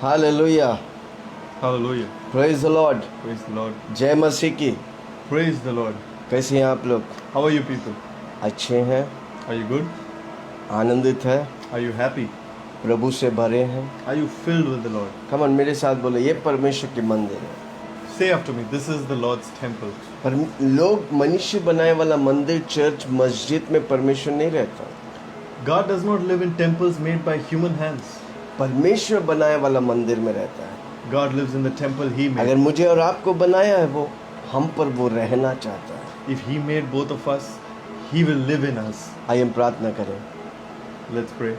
Hallelujah. Hallelujah. Praise the Lord. Praise the Lord. जय मसीह की. Praise the Lord. कैसे हैं आप लोग? How are you people? अच्छे हैं, Are you good? आनंदित है, Are you happy? प्रभु से भरे हैं. Are you filled with the Lord? Come on, मेरे साथ बोलो, ये परमेश्वर की मंदिर है. Say after me, this is the Lord's temple. पर लोग मनुष्य बनाए वाला मंदिर, चर्च, मस्जिद में परमेश्वर नहीं रहता. God does not live in temples made by human hands. परमेश्वर बनाए वाला मंदिर में रहता है. God lives in the temple He अगर made. मुझे और आपको बनाया है वो, हम पर वो रहना चाहता है. If He made both of us, He will live in us. आइए हम प्रार्थना करें. Let's pray.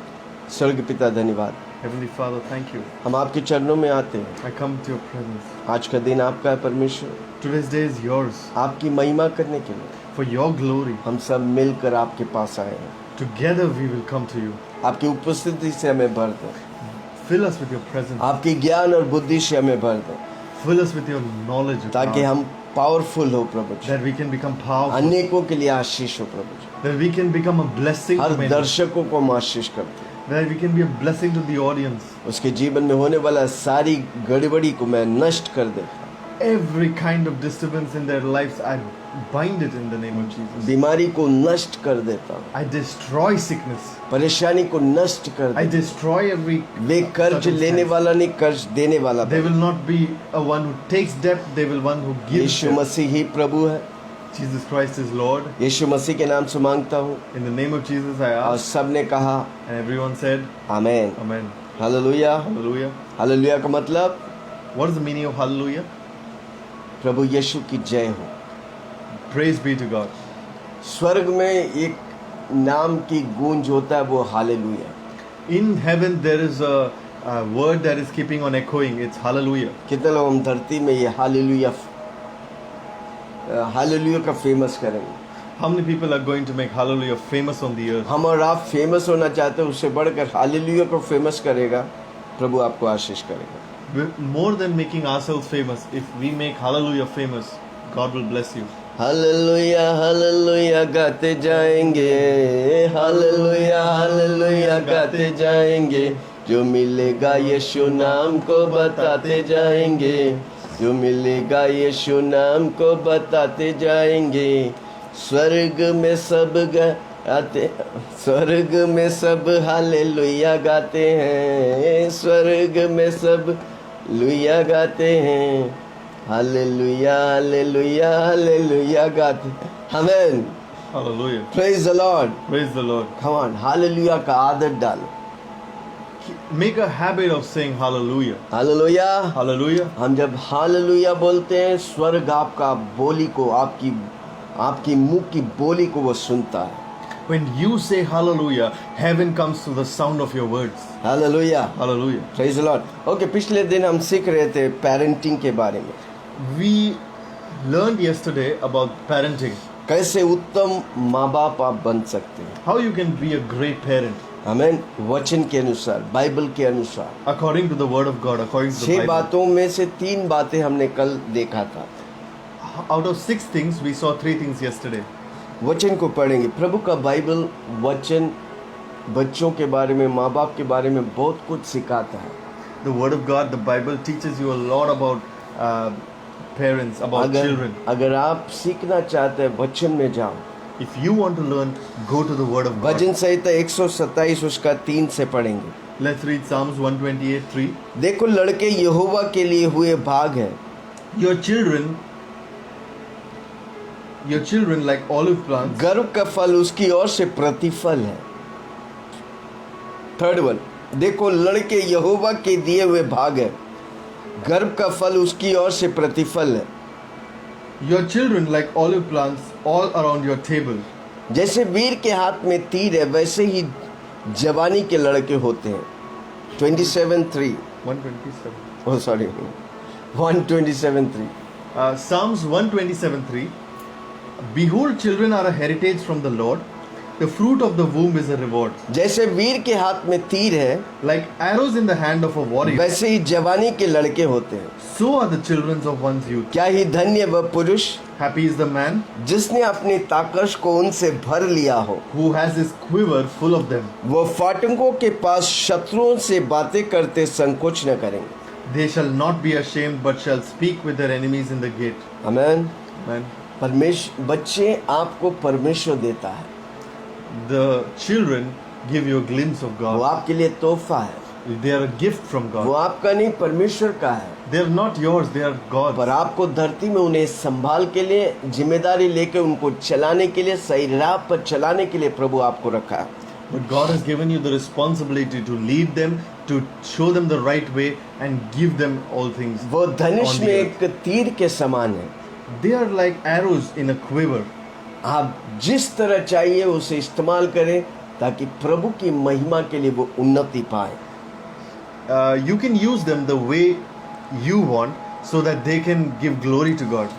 स्वर्ग पिता धन्यवाद, Heavenly Father, thank you. हम आपके चरणों में आते हैं. I come to your presence. आज का दिन आपका है परमेश्वर, Today's day is yours. आपकी महिमा करने के लिए For your glory, हम सब मिलकर आपके पास आए हैं. together we will come to you. आपकी उपस्थिति से हमें भर दो, Fill us with your presence. आपके ज्ञान और बुद्धि से हमें भर दो, Fill us with your knowledge of ताकि God. हम पावरफुल हो प्रभु जी. That we can become powerful. अनेकों के लिए आशीष हो प्रभु जी. That we can become a blessing her to many. दर्शकों को हम आशीष करते हैं. That we can be a blessing to the audience. उसके जीवन में होने वाला सारी गड़बड़ी को मैं नष्ट कर देता हूँ. Every kind of disturbance in their lives, I bind it in the name of Jesus. बीमारी को नष्ट कर देता हूँ, I destroy sickness. परेशानी को नष्ट कर I देता हूँ. destroy every वे कर्ज लेने circumstance. वाला नहीं, कर्ज देने वाला They बने. will not be a one who takes debt, they will one who gives Yeshu debt. मसीह ही प्रभु है. Jesus Christ is Lord. यीशु मसीह के नाम से मांगता हूँ. In the name of Jesus I और ask. सबने कहा And everyone said, amen. Amen. Hallelujah. Hallelujah. Hallelujah का मतलब What is the meaning of hallelujah? प्रभु यीशु की जय हो. Praise be to God. स्वर्ग में एक नाम की गूंज होता है, वो hallelujah. In heaven there is a word that is keeping on echoing. It's hallelujah. कितने लोग हम धरती में ये हालेलुया हालेलुया का फेमस करेंगे. How many people are going to make hallelujah famous on the earth? हम और आप फेमस होना चाहते हैं, उससे बढ़कर हालेलुया को फेमस करेगा, प्रभु आपको आशीष करेगा. More than making ourselves famous, if we make hallelujah famous, God will bless you. Hallelujah hallelujah गाते जाएंगे, हालेलुया हालेलुया गाते जाएंगे, जो मिलेगा यीशु नाम को बताते जाएंगे, जो मिलेगा यीशु नाम को बताते जाएंगे. स्वर्ग में सब गाते, स्वर्ग में सब हालेलुया गाते हैं, स्वर्ग में सब लुया गाते हैं. हालेलुया हालेलुया हालेलुया गाते. आमेन. Hallelujah. Praise the Lord. Praise the Lord. Come on, hallelujah का आदत डालो. Make a habit of saying hallelujah. Hallelujah. Hallelujah. हम जब हालेलुया बोलते हैं, स्वर्ग आपका बोली को, आपकी मुंह की बोली को वो सुनता है. When you say hallelujah, heaven comes to the sound of your words. Hallelujah. Hallelujah. Praise the Lord. Okay, पिछले दिन हम सीख रहे थे पेरेंटिंग के बारे में. We learned yesterday about parenting. कैसे उत्तम माँ बाप आप बन सकते हैं. How you can be a great parent आमेन. वचन के अनुसार, बाइबल के अनुसार. according to the word of God, according to the 6 Bible. बातों में से 3 बातें हमने कल देखा था. Out of 6 things, we saw 3 things yesterday. वचन को पढ़ेंगे. प्रभु का बाइबल वचन बच्चों के बारे में, माँ बाप के बारे में बहुत कुछ सिखाता है. The word of God, the Bible teaches you a lot about parents, about children. अगर आप सीखना चाहते हैं, वचन में जाओ. If you want to learn, go to the word of God. भजन संहिता 127 उसका 3 से पढ़ेंगे. Let's read Psalms 128:3. देखो लड़के यहोवा के लिए हुए भाग है, Your children like olive plants. गर्व का फल उसकी ओर से प्रतिफल है. 3rd वन, देखो लड़के यहोवा के दिए हुए भाग है, गर्व का फल उसकी ओर से प्रतिफल है. Your children like olive plants all around your table. जैसे वीर के हाथ में तीर है, वैसे ही जवानी के लड़के होते हैं. 27:3. 127. Oh, sorry. 127:3. Psalms 127:3. Behold, children are a heritage from the Lord. The fruit of the womb is a reward. जैसे वीर के हाथ में तीर है, Like arrows in the hand of a warrior, वैसे ही जवानी के लड़के होते हैं। so are the children of one's youth. क्या ही धन्य वह पुरुष Happy is the man जिसने अपनी ताकत को उनसे भर लिया हो। who has his quiver full of them. वो फाटकों के पास शत्रुओं से बातें करते संकोच न करेंगे। They shall not be ashamed, but shall speak with their enemies in the gate. आमीन। Man, परमेश्वर बच्चे आपको परमेश्वर देता है, the children give you a glimpse of वो God. आपके लिए तोहफा है, They are a gift from वो God. आपका नहीं परमेश्वर का है। They are not yours, they are पर God's. आपको धरती में उन्हें संभाल के लिए, जिम्मेदारी लेके उनको चलाने के लिए, सही राह पर चलाने के लिए प्रभु आपको रखा है। But God has given you the responsibility to lead them, to show them the right way, and give them all things. वो धनुष on में the earth. एक तीर के समान है। They are like arrows in a quiver. आप जिस तरह चाहिए उसे इस्तेमाल करें ताकि प्रभु की महिमा के लिए वो उन्नति पाए। You can use them the way you want so that they can give glory to God.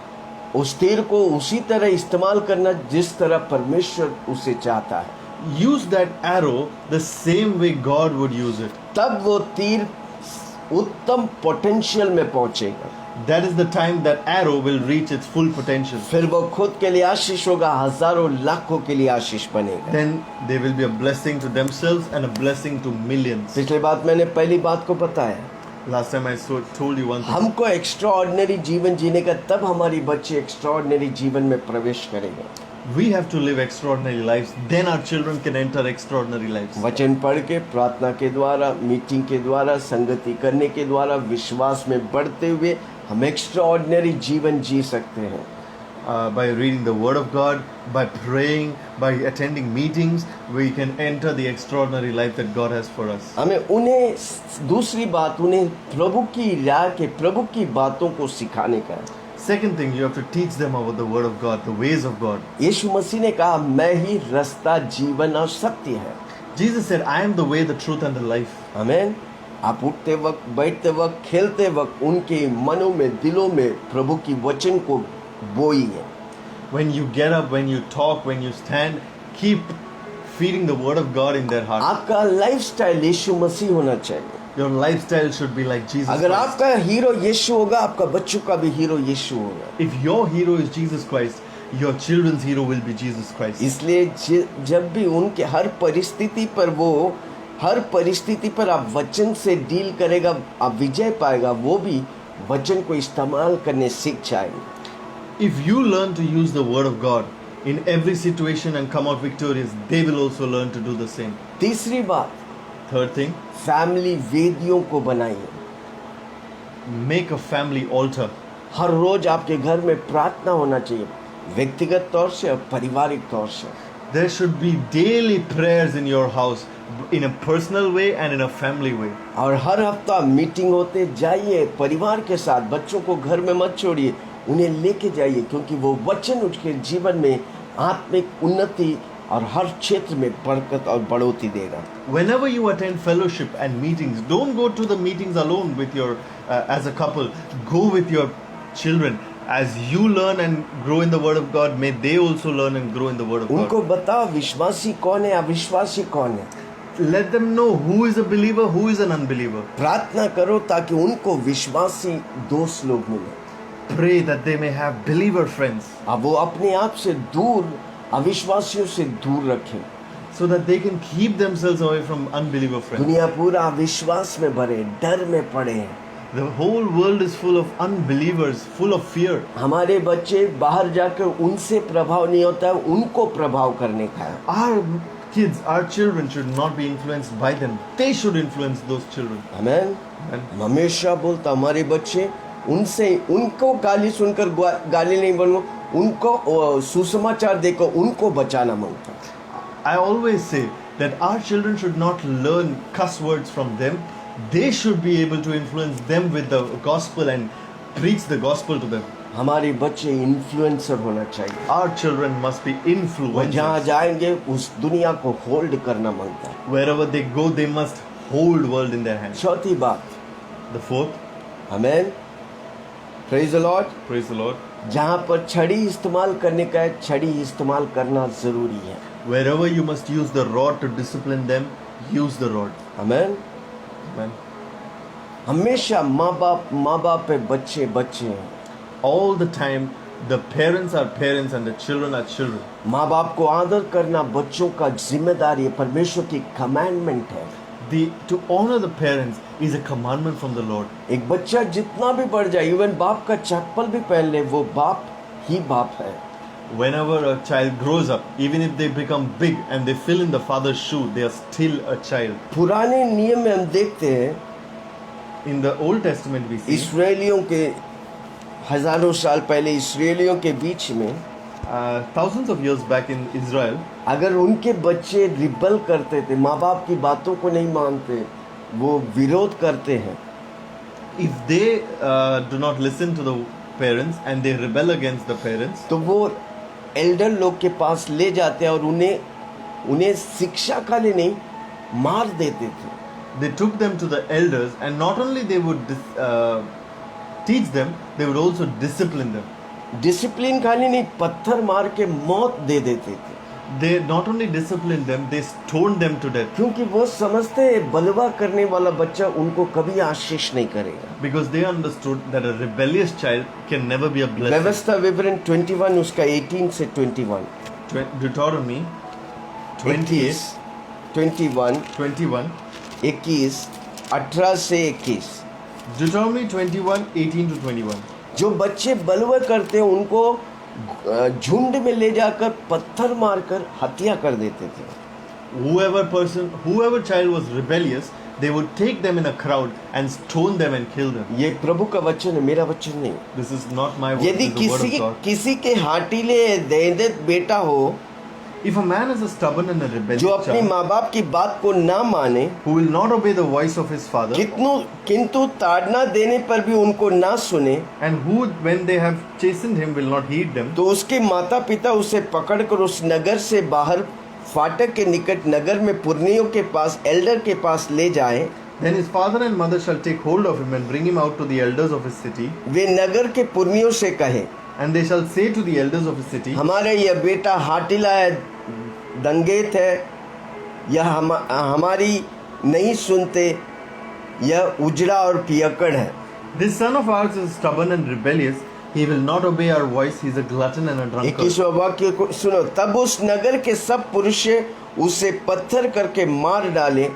उस तीर को उसी तरह इस्तेमाल करना जिस तरह परमेश्वर उसे चाहता है, Use that arrow the same way God would use it. तब वो तीर उत्तम पोटेंशियल में पहुंचेगा। That is the time that arrow will reach its full potential. फिर वो खुद के लिए आशीष होगा, हजारों लाखों के लिए आशीष बनेगा। Then they will be a blessing to themselves and a blessing to millions. पिछली बात मैंने पहली बात को बताया, Last time I told you one thing. हमको एक्स्ट्रा ऑर्डिनरी जीवन जीने का, तब हमारी बच्चे एक्स्ट्रा ऑर्डिनरी जीवन में प्रवेश करेंगे। We have to live extraordinary lives. Then our children can enter extraordinary lives. वचन पढ़ के, प्रार्थना के द्वारा, मीटिंग के द्वारा, संगति करने के द्वारा, विश्वास में बढ़ते हुए हम एक्स्ट्रा ऑर्डिनरी जीवन जी सकते हैं। By reading the Word of God, by praying, by attending meetings, we can enter the extraordinary life that God has for us. हमें उन्हें, दूसरी बात, उन्हें प्रभु की राह के, प्रभु की बातों को सिखाने का है। Second thing, you have to teach them about the Word of God, the ways of God. Yeshu मसीह ने कहा, मैं ही रास्ता, जीवन और सत्य है। Jesus said, I am the way, the truth, and the life. आमीन। आप उठते वक्त, बैठते वक्त, खेलते वक्त उनके मनों में, दिलों में प्रभु की वचन को बोइए। When you get up, when you talk, when you stand, keep feeding the Word of God in their heart. आपका लाइफस्टाइल यीशु मसीह होना चाहिए। Your lifestyle should be like Jesus अगर Christ. आपका हीरो यीशु होगा, आपका बच्चों का भी हीरो यीशु होगा। If your hero is Jesus Christ, your children's hero will be Jesus Christ. इसलिए जब भी उनके हर परिस्थिति पर, वो हर परिस्थिति पर आप वचन से डील करेगा, आप विजय पाएगा, वो भी वचन को इस्तेमाल करने सीख जाएंगे। If you learn to use the Word of God in every situation and come out victorious, they will also learn to do the same. तीसरी बात, Third thing, फैमिली वेदियों को बनाइए। make a family altar. हर रोज आपके घर में प्रार्थना होना चाहिए, व्यक्तिगत तौर से और पारिवारिक तौर से। There should be daily prayers in your house in a personal way and in a family way. और हर हफ्ता मीटिंग होते जाइए परिवार के साथ, बच्चों को घर में मत छोड़िए, उन्हें लेके जाइए, क्योंकि वो वचन उनके जीवन में आत्मिक उन्नति और हर क्षेत्र में बरकत और बढ़ोतरी देगा। Whenever you attend fellowship and meetings, don't go to the meetings alone with your as a couple. Go with your children. As you learn and grow in the Word of God, may they also learn and grow in the Word of God. उनको बताओ विश्वासी कौन है, अविश्वासी कौन है। Let them know who is a believer, who is an unbeliever. प्रार्थना करो ताकि उनको विश्वासी दोस्त लोग मिले। Pray that they may have believer friends, अब वो अपने आप से दूर, अविश्वासियों से दूर रखें। so that they can keep themselves away from unbeliever friends. दुनिया पूरा अविश्वास में भरे, डर में पड़े हैं। The whole world is full of unbelievers, full of fear. हमारे बच्चे बाहर जाकर उनसे प्रभाव नहीं होता है, उनको प्रभाव करने का है। Our kids, our children should not be influenced by them. They should influence those children. आमीन। Amen. हमेशा बोलता, हमारे बच्चे उनसे, उनको गाली सुनकर गाली नहीं बोलो, उनको सुसमाचार देकर उनको बचाना मांगता। I always say that our children should not learn cuss words from them. They should be able to influence them with the gospel and preach the gospel to them. हमारे बच्चे इन्फ्लुएंसर होना चाहिए। Our children must be वो जहाँ influencers. जाएंगे उस दुनिया को होल्ड करना मांगता है। Wherever they go, they must hold world in their hands. चौथी बात, The fourth, आमीन, praise the Lord. praise the Lord. जहाँ पर छड़ी इस्तेमाल करने का है, छड़ी इस्तेमाल करना जरूरी है। Wherever you must use the rod to discipline them, use the rod. Amen. Amen. हमेशा माँ बाप पे बच्चे हैं। All the time, the parents are parents and the children are children. माँ बाप को आदर करना बच्चों का जिम्मेदारी है, परमेश्वर की कमांडमेंट है। To honor the parents is a commandment from the Lord. एक बच्चा जितना भी बढ़ जाए, इवन बाप का चप्पल भी पहन ले, वो बाप ही बाप है। Whenever a child grows up, even if they become big and they fill in the father's shoe, they are still a child. पुराने नियम में हम देखते हैं, In the Old Testament we see इसराइलियों के हजारों साल पहले इसराइलियों के बीच में thousands of years back in Israel, अगर उनके बच्चे रिबल करते थे, माँ बाप की बातों को नहीं मानते, वो विरोध करते हैं, if they do not listen to the parents and they rebel against the parents, तो वो एल्डर लोग के पास ले जाते हैं और उन्हें शिक्षा का लिए नहीं, मार देते थे। they took them to the elders, and not only they would teach them, they would also discipline them. Discipline खाली नहीं, पत्थर मार के मौत दे देते थे, They not only disciplined them, they stoned them to death, क्योंकि वो समझते हैं बलवा करने वाला बच्चा उनको कभी आशीष नहीं करेगा। because they understood that a rebellious child can never be a blessing. व्यवस्था विवरण 21 उसका 18 से 21, Deuteronomy 28, 21, 21, 21, 18 से 21। Deuteronomy 21, 18 to 21. जो बच्चे बलवा करते हैं उनको झुंड में ले जाकर पत्थर मारकर हत्या कर देते थे। Whoever child was rebellious, they would take them in a crowd and stone them and kill them. ये प्रभु का वचन है, मेरा वचन नहीं। This is not my word, यदि this is the word of God. किसी के हाटीले दैंदित बेटा हो, If a man is a stubborn and a जो rebellious अपनी child, माँ बाप की बात को ना माने, who will not obey the voice of his father, किंतु ताड़ना देने पर भी उनको ना सुने, and who, when they have chastened him, will not heed them, तो उसके माता पिता उसे पकड़कर उस नगर से बाहर फाटक के निकट नगर में पुरनियों के पास, एल्डर के पास ले जाएं। then his father and mother shall take hold of him and bring him out to the elders of his city, वे नगर के पुरनियों से कहे, and they shall say to the elders of his city, हमारा यह बेटा हाटिला है, दंगेत है, यह हमारी नहीं सुनते, यह उजड़ा और पियक्कड़ है। this son of ours is stubborn and rebellious, he will not obey our voice, he is a glutton and a drunkard. 21वां वाक्य को सुनो, तब उस नगर के सब पुरुष उसे पत्थर करके मार डाले,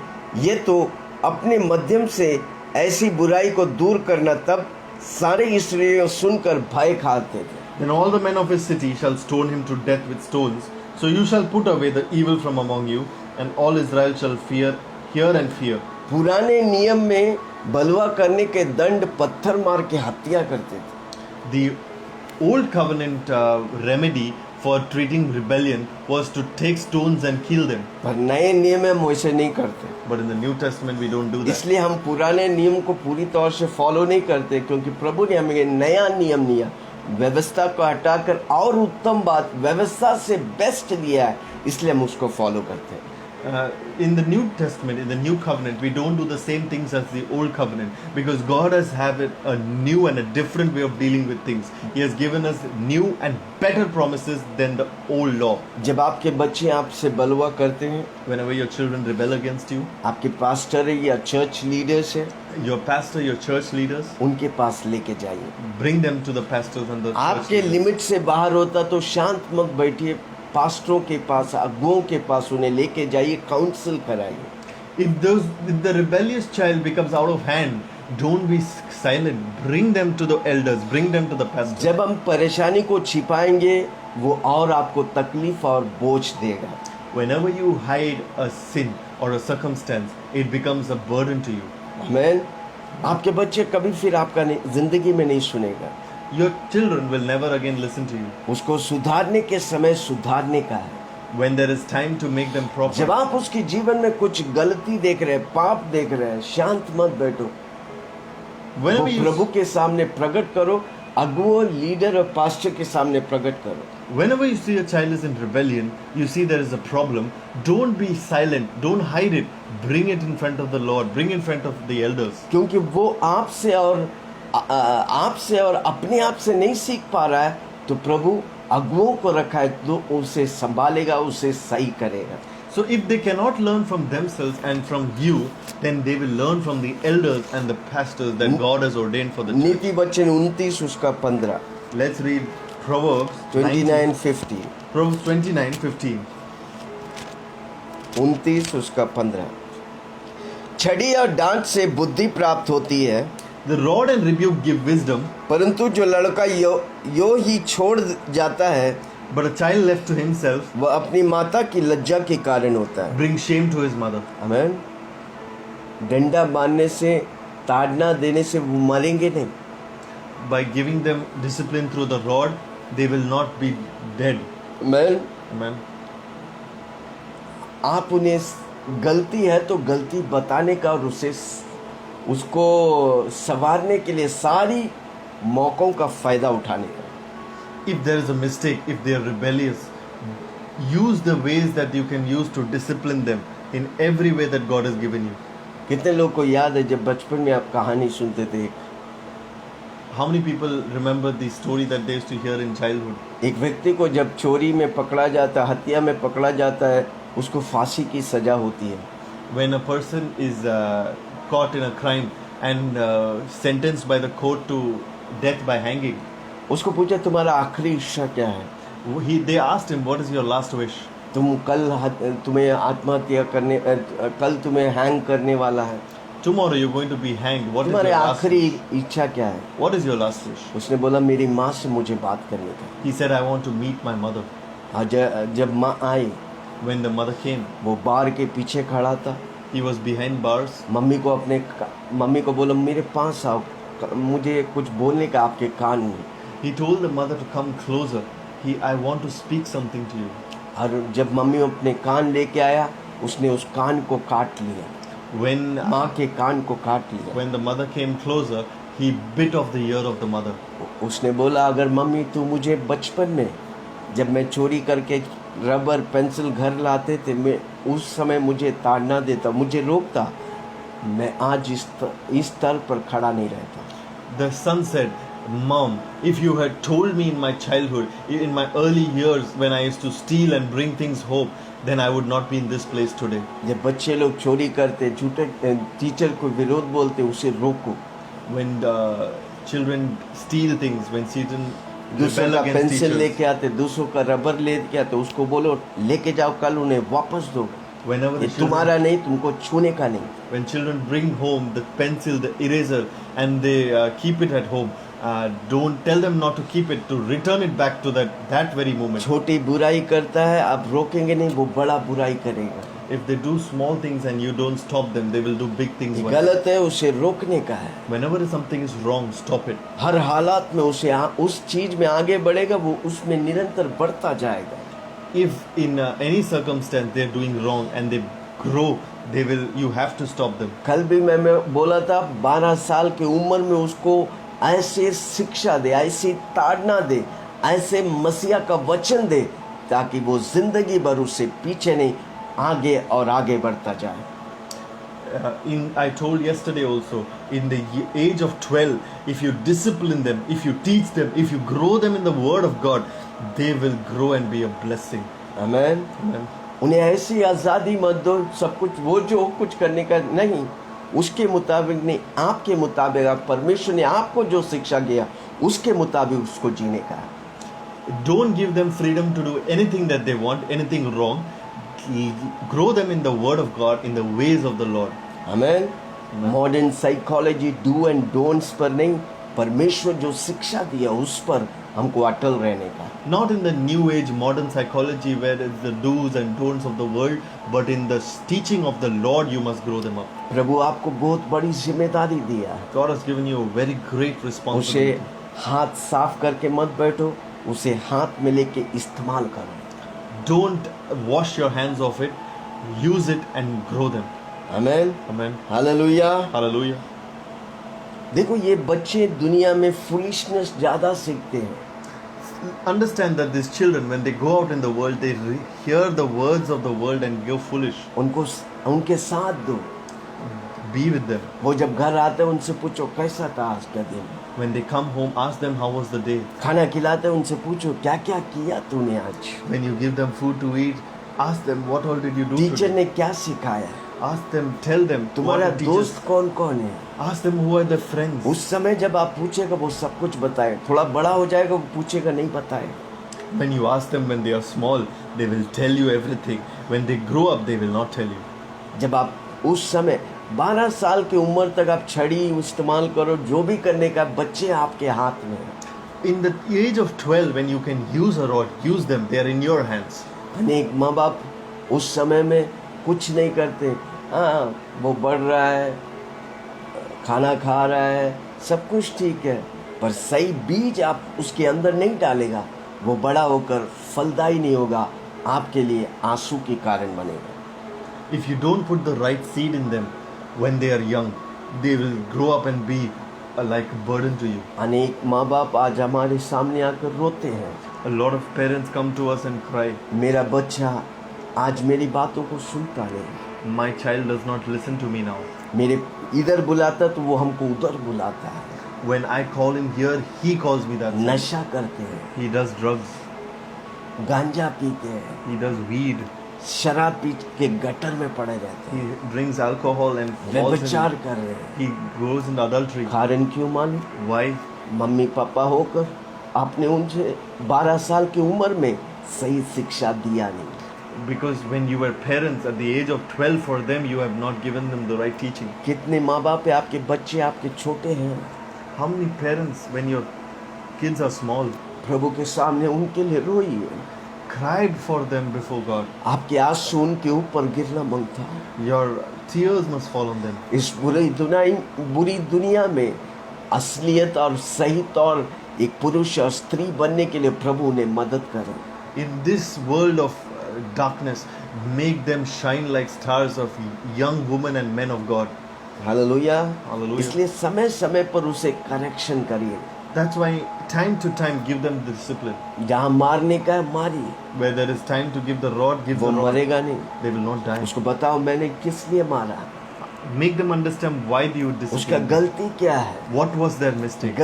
ये तो अपने मध्यम से ऐसी बुराई को दूर करना। तब सारे इस्राएलियों सुनकर भय खाते थे। Then all the men of his city shall stone him to death with stones. So you shall put away the evil from among you, and all Israel shall hear and fear. पुराने नियम में बलवा करने के दंड पत्थर मार के हत्या करते थे। The old covenant remedy for treating rebellion was to take stones and kill them. पर नए नियम में हम वैसे नहीं करते, But in the New Testament we don't do that. इसलिए हम पुराने नियम को पूरी तौर से फॉलो नहीं करते, क्योंकि प्रभु ने हमें नया नियम दिया, व्यवस्था को हटाकर और उत्तम बात व्यवस्था से बेस्ट दिया है, इसलिए हम उसको फॉलो करते हैं। In the New Testament, in the New Covenant, we don't do the same things as the Old Covenant because God has have a new and a different way of dealing with things. He has given us new and better promises than the old law. जब आपके बच्चे आपसे बलवा करते हैं, Whenever your children rebel against you, आपके pastor है या चर्च लीडर्स है, your pastor, your church leaders, उनके पास लेके जाइए। bring them to the pastors and the church आपके leaders. लिमिट से बाहर होता तो शांत मत बैठिए, पास्टरों के पास, अगुओं के पास उन्हें लेके जाइए, काउंसिल कराइए। If the rebellious child becomes out of hand, don't be silent. Bring them to the elders. Bring them to the pastors. जब हम परेशानी को छिपाएंगे, वो और आपको तकलीफ और बोझ देगा। Whenever you hide a sin or a circumstance, it becomes a burden to you. आमीन। आपके बच्चे कभी फिर आपका जिंदगी में नहीं सुनेगा। Your children will never again listen to you. उसको सुधारने के समय सुधारने का है। When there is time to make them proper. जब आप उसके जीवन में कुछ गलती देख रहे हैं, पाप देख रहे हैं, शांत मत बैठो, Whenever वो you प्रभु के सामने प्रकट करो, अगुओं, लीडर और पास्टर के सामने प्रकट करो। Whenever you see a child is in rebellion, you see there is a problem, don't be silent, don't hide it, bring it in front of the Lord, bring it in front of the elders. क्योंकि वो आपसे और अपने आप से नहीं सीख पा रहा है, तो प्रभु अगुओं को रखा है तो उसे संभालेगा, उसे सही करेगा। So if they cannot learn from themselves and from you, then they will learn from the elders and the pastors that God has ordained for the church. नीति वचन 29 उसका 15, Let's read Proverbs 29:15, Proverbs 29:15. 29 उसका 15। छड़ी और डांट से बुद्धि प्राप्त होती है, The rod and rebuke give wisdom, परंतु जो लड़का यो ही छोड़ जाता है but a child left to himself वह अपनी माता की लज्जा के कारण होता है। brings shame to his mother. आमीन। डंडा बांधने से, ताड़ना देने से वो मरेंगे नहीं। By giving them discipline through the rod, they will not be dead. आमीन। Amen. आप उन्हें गलती है तो गलती बताने का और उसको संवारने के लिए सारी मौकों का फायदा उठाने का। If there is a mistake, if they are rebellious, use the ways that you can use to discipline them in every way that God has given you. कितने लोग को याद है जब बचपन में आप कहानी सुनते थे, How many people remember the story that they used to hear in childhood? एक व्यक्ति को जब चोरी में पकड़ा जाता है, हत्या में पकड़ा जाता है, उसको फांसी की सजा होती है। When a person is caught in a crime and sentenced by the court to death by hanging, उसको पूछा तुम्हारा आखिरी इच्छा क्या है? they asked him, what is your last wish? तुम्हें आत्महत्या करने, कल तुम्हें हैंग करने वाला है, Tomorrow you're going to be hanged. What is your तुम्हारे last आखिरी wish? इच्छा क्या है? What is your last wish? उसने बोला मेरी माँ से मुझे बात करने का। He said, I want to meet my mother. जब माँ आई, When the mother came, वो बार के पीछे खड़ा था। he was behind bars. Mummy को बोला मेरे पास आओ, मुझे कुछ बोलने का आपके कान में। He told the mother to come closer. I want to speak something to you. और जब मम्मी अपने कान लेके आया, उसने उस कान को काट लिया, When माँ के कान को काट लिया। when the mother came closer, he bit off the ear of the mother. उसने बोला अगर मम्मी तू मुझे बचपन में जब मैं चोरी करके रबर पेंसिल घर लाते थे, मैं उस समय मुझे ताड़ना देता, मुझे रोकता, मैं आज इस स्तर पर खड़ा नहीं रहता। The son said, Mom, if you had told me in my childhood, in my early years when I used to steal and bring things home, then I would not be in this place today. जब बच्चे लोग चोरी करते, झूठे teacher को विरोध बोलते, उसे रोको। When children steal things, when children दूसरों rebel का against पेंसिल teachers, लेके आते, दूसरों का रबर लेके आते, उसको बोलो लेके जाओ, कल उन्हें वापस दो, whenever ये the तुम्हारा children, नहीं, तुमको छूने का नहीं। when children bring home the pencil, the eraser, and they keep it at home, don't tell them not to keep it, to return it back to that very moment. छोटी बुराई करता है, आप रोकेंगे नहीं, वो बड़ा बुराई करेगा। If they do small things and you don't stop them, they will do big things. ये one day. गलत है, उसे रोकने का है। Whenever something is wrong, stop it. हर हालात में उसे उस चीज में आगे बढ़ेगा, वो उसमें निरंतर बढ़ता जाएगा। If in any circumstance they are doing wrong and they grow, you have to stop them. कल भी मैं बोला था 12 साल की उम्र में उसको ऐसे शिक्षा दे, ऐसी ताड़ना दे, ऐसे मसीहा का वचन दे, ताकि वो जिंदगी भर उससे पीछे नहीं, आगे और आगे बढ़ता जाए। I told yesterday also, in the age of 12, if you discipline them, if you teach them, if you grow them in the word of God, they will grow and be a blessing. आमीन। Amen. उन्हें ऐसी आज़ादी मत दो, सब कुछ वो जो कुछ करने का नहीं, उसके मुताबिक नहीं, आपके मुताबिक, आप परमेश्वर ने आपको जो शिक्षा दिया उसके मुताबिक उसको जीने का। Don't give them freedom to do anything that they want, anything wrong. Grow them in the word of God, in the ways of the Lord. आमीन। Modern psychology do and don'ts पर नहीं, परमेश्वर जो शिक्षा दिया उस पर हमको अटल रहने का। Not in the new age modern psychology where it's the do's and don'ts of the world, but in the teaching of the Lord you must grow them up. प्रभु आपको बहुत बड़ी जिम्मेदारी दिया है। God has given you a very great उसे responsibility. हाथ साफ करके मत बैठो, उसे हाथ में लेके इस्तेमाल करो। Don't wash your hands off it, use it and grow them. आमीन। Amen. हालेलुया। Hallelujah. देखो ये बच्चे दुनिया में फुलिशनेस ज्यादा सीखते हैं। Understand that these children, when they go out in the world, they hear the words of the world and go foolish. उनको उनके साथ दो, be with them. वो जब घर आते हैं उनसे पूछो कैसा था आज का दिन, When they come home, ask them how was the day. खाना खिलाते हैं उनसे पूछो क्या क्या किया तूने आज, When you give them food to eat, ask them what all did you do teacher today. ने क्या सिखाया, Ask them, tell them what तुम्हारा the teachers. दोस्त कौन कौन है। Ask them who are their friends. उस समय जब आप पूछेगा वो सब कुछ बताए, थोड़ा बड़ा हो जाएगा वो पूछेगा नहीं बताए। When you ask them when they are small, they will tell you everything. When they grow up, they will not tell you. जब आप उस समय 12 साल की उम्र तक आप छड़ी इस्तेमाल करो, जो भी करने का, बच्चे आपके हाथ में हैं। In the age of 12, when you can use a rod, use them. They are in your hands. अनेक माँ बाप उस समय में कुछ नहीं करते, हाँ वो बढ़ रहा है, खाना खा रहा है, सब कुछ ठीक है, पर सही बीज आप उसके अंदर नहीं डालेगा, वो बड़ा होकर फलदायी नहीं होगा, आपके लिए आंसू के कारण बनेगा। If you don't put the right seed in them when they are young, they will grow up and be like a burden to you. अनेक माँ बाप आज हमारे सामने आकर रोते हैं, A lot of parents come to us and cry, मेरा बच्चा आज मेरी बातों को सुनता नहीं, my child does not listen to me now. मेरे इधर बुलाता तो वो हमको उधर बुलाता है, When I call him here, he calls me that. नशा करते हैं, He does drugs, गांजा पीते हैं, he does weed, शराब पी के गटर में पड़े रहते हैं, he drinks alcohol and falls व्यभिचार in, कर रहे हैं। he goes in adultery. कारण क्यों मालूम? Why? मम्मी पापा होकर आपने उनसे 12 साल की उम्र में सही शिक्षा दिया नहीं। Because when you were parents at the age of 12, for them you have not given them the right teaching. कितने माँ बाप है आपके बच्चे आपके छोटे हैं, How many parents, when your kids are small, प्रभु के सामने उनके लिए रोइए, cried for them before God? आपके आंसू उनके ऊपर गिरना मांगता है। Your tears must fall on them. इस बुरी दुनिया में असलियत और सही तौर एक पुरुष और स्त्री बनने के लिए प्रभु उन्हें मदद करें। In this world of darkness, make them shine like stars of young women and men of God. Hallelujah. Hallelujah. इसलिए समय समय पर उसे करेक्शन करिए, That's why time to time give them the discipline. जहाँ मारने का है मारिए, Where there is time to give the rod, give वो the rod. मरेगा नहीं। They will not die. उसको बताओ मैंने किस लिए मारा, Make them understand why do you उसका discipline. गलती क्या है। What was their mistake?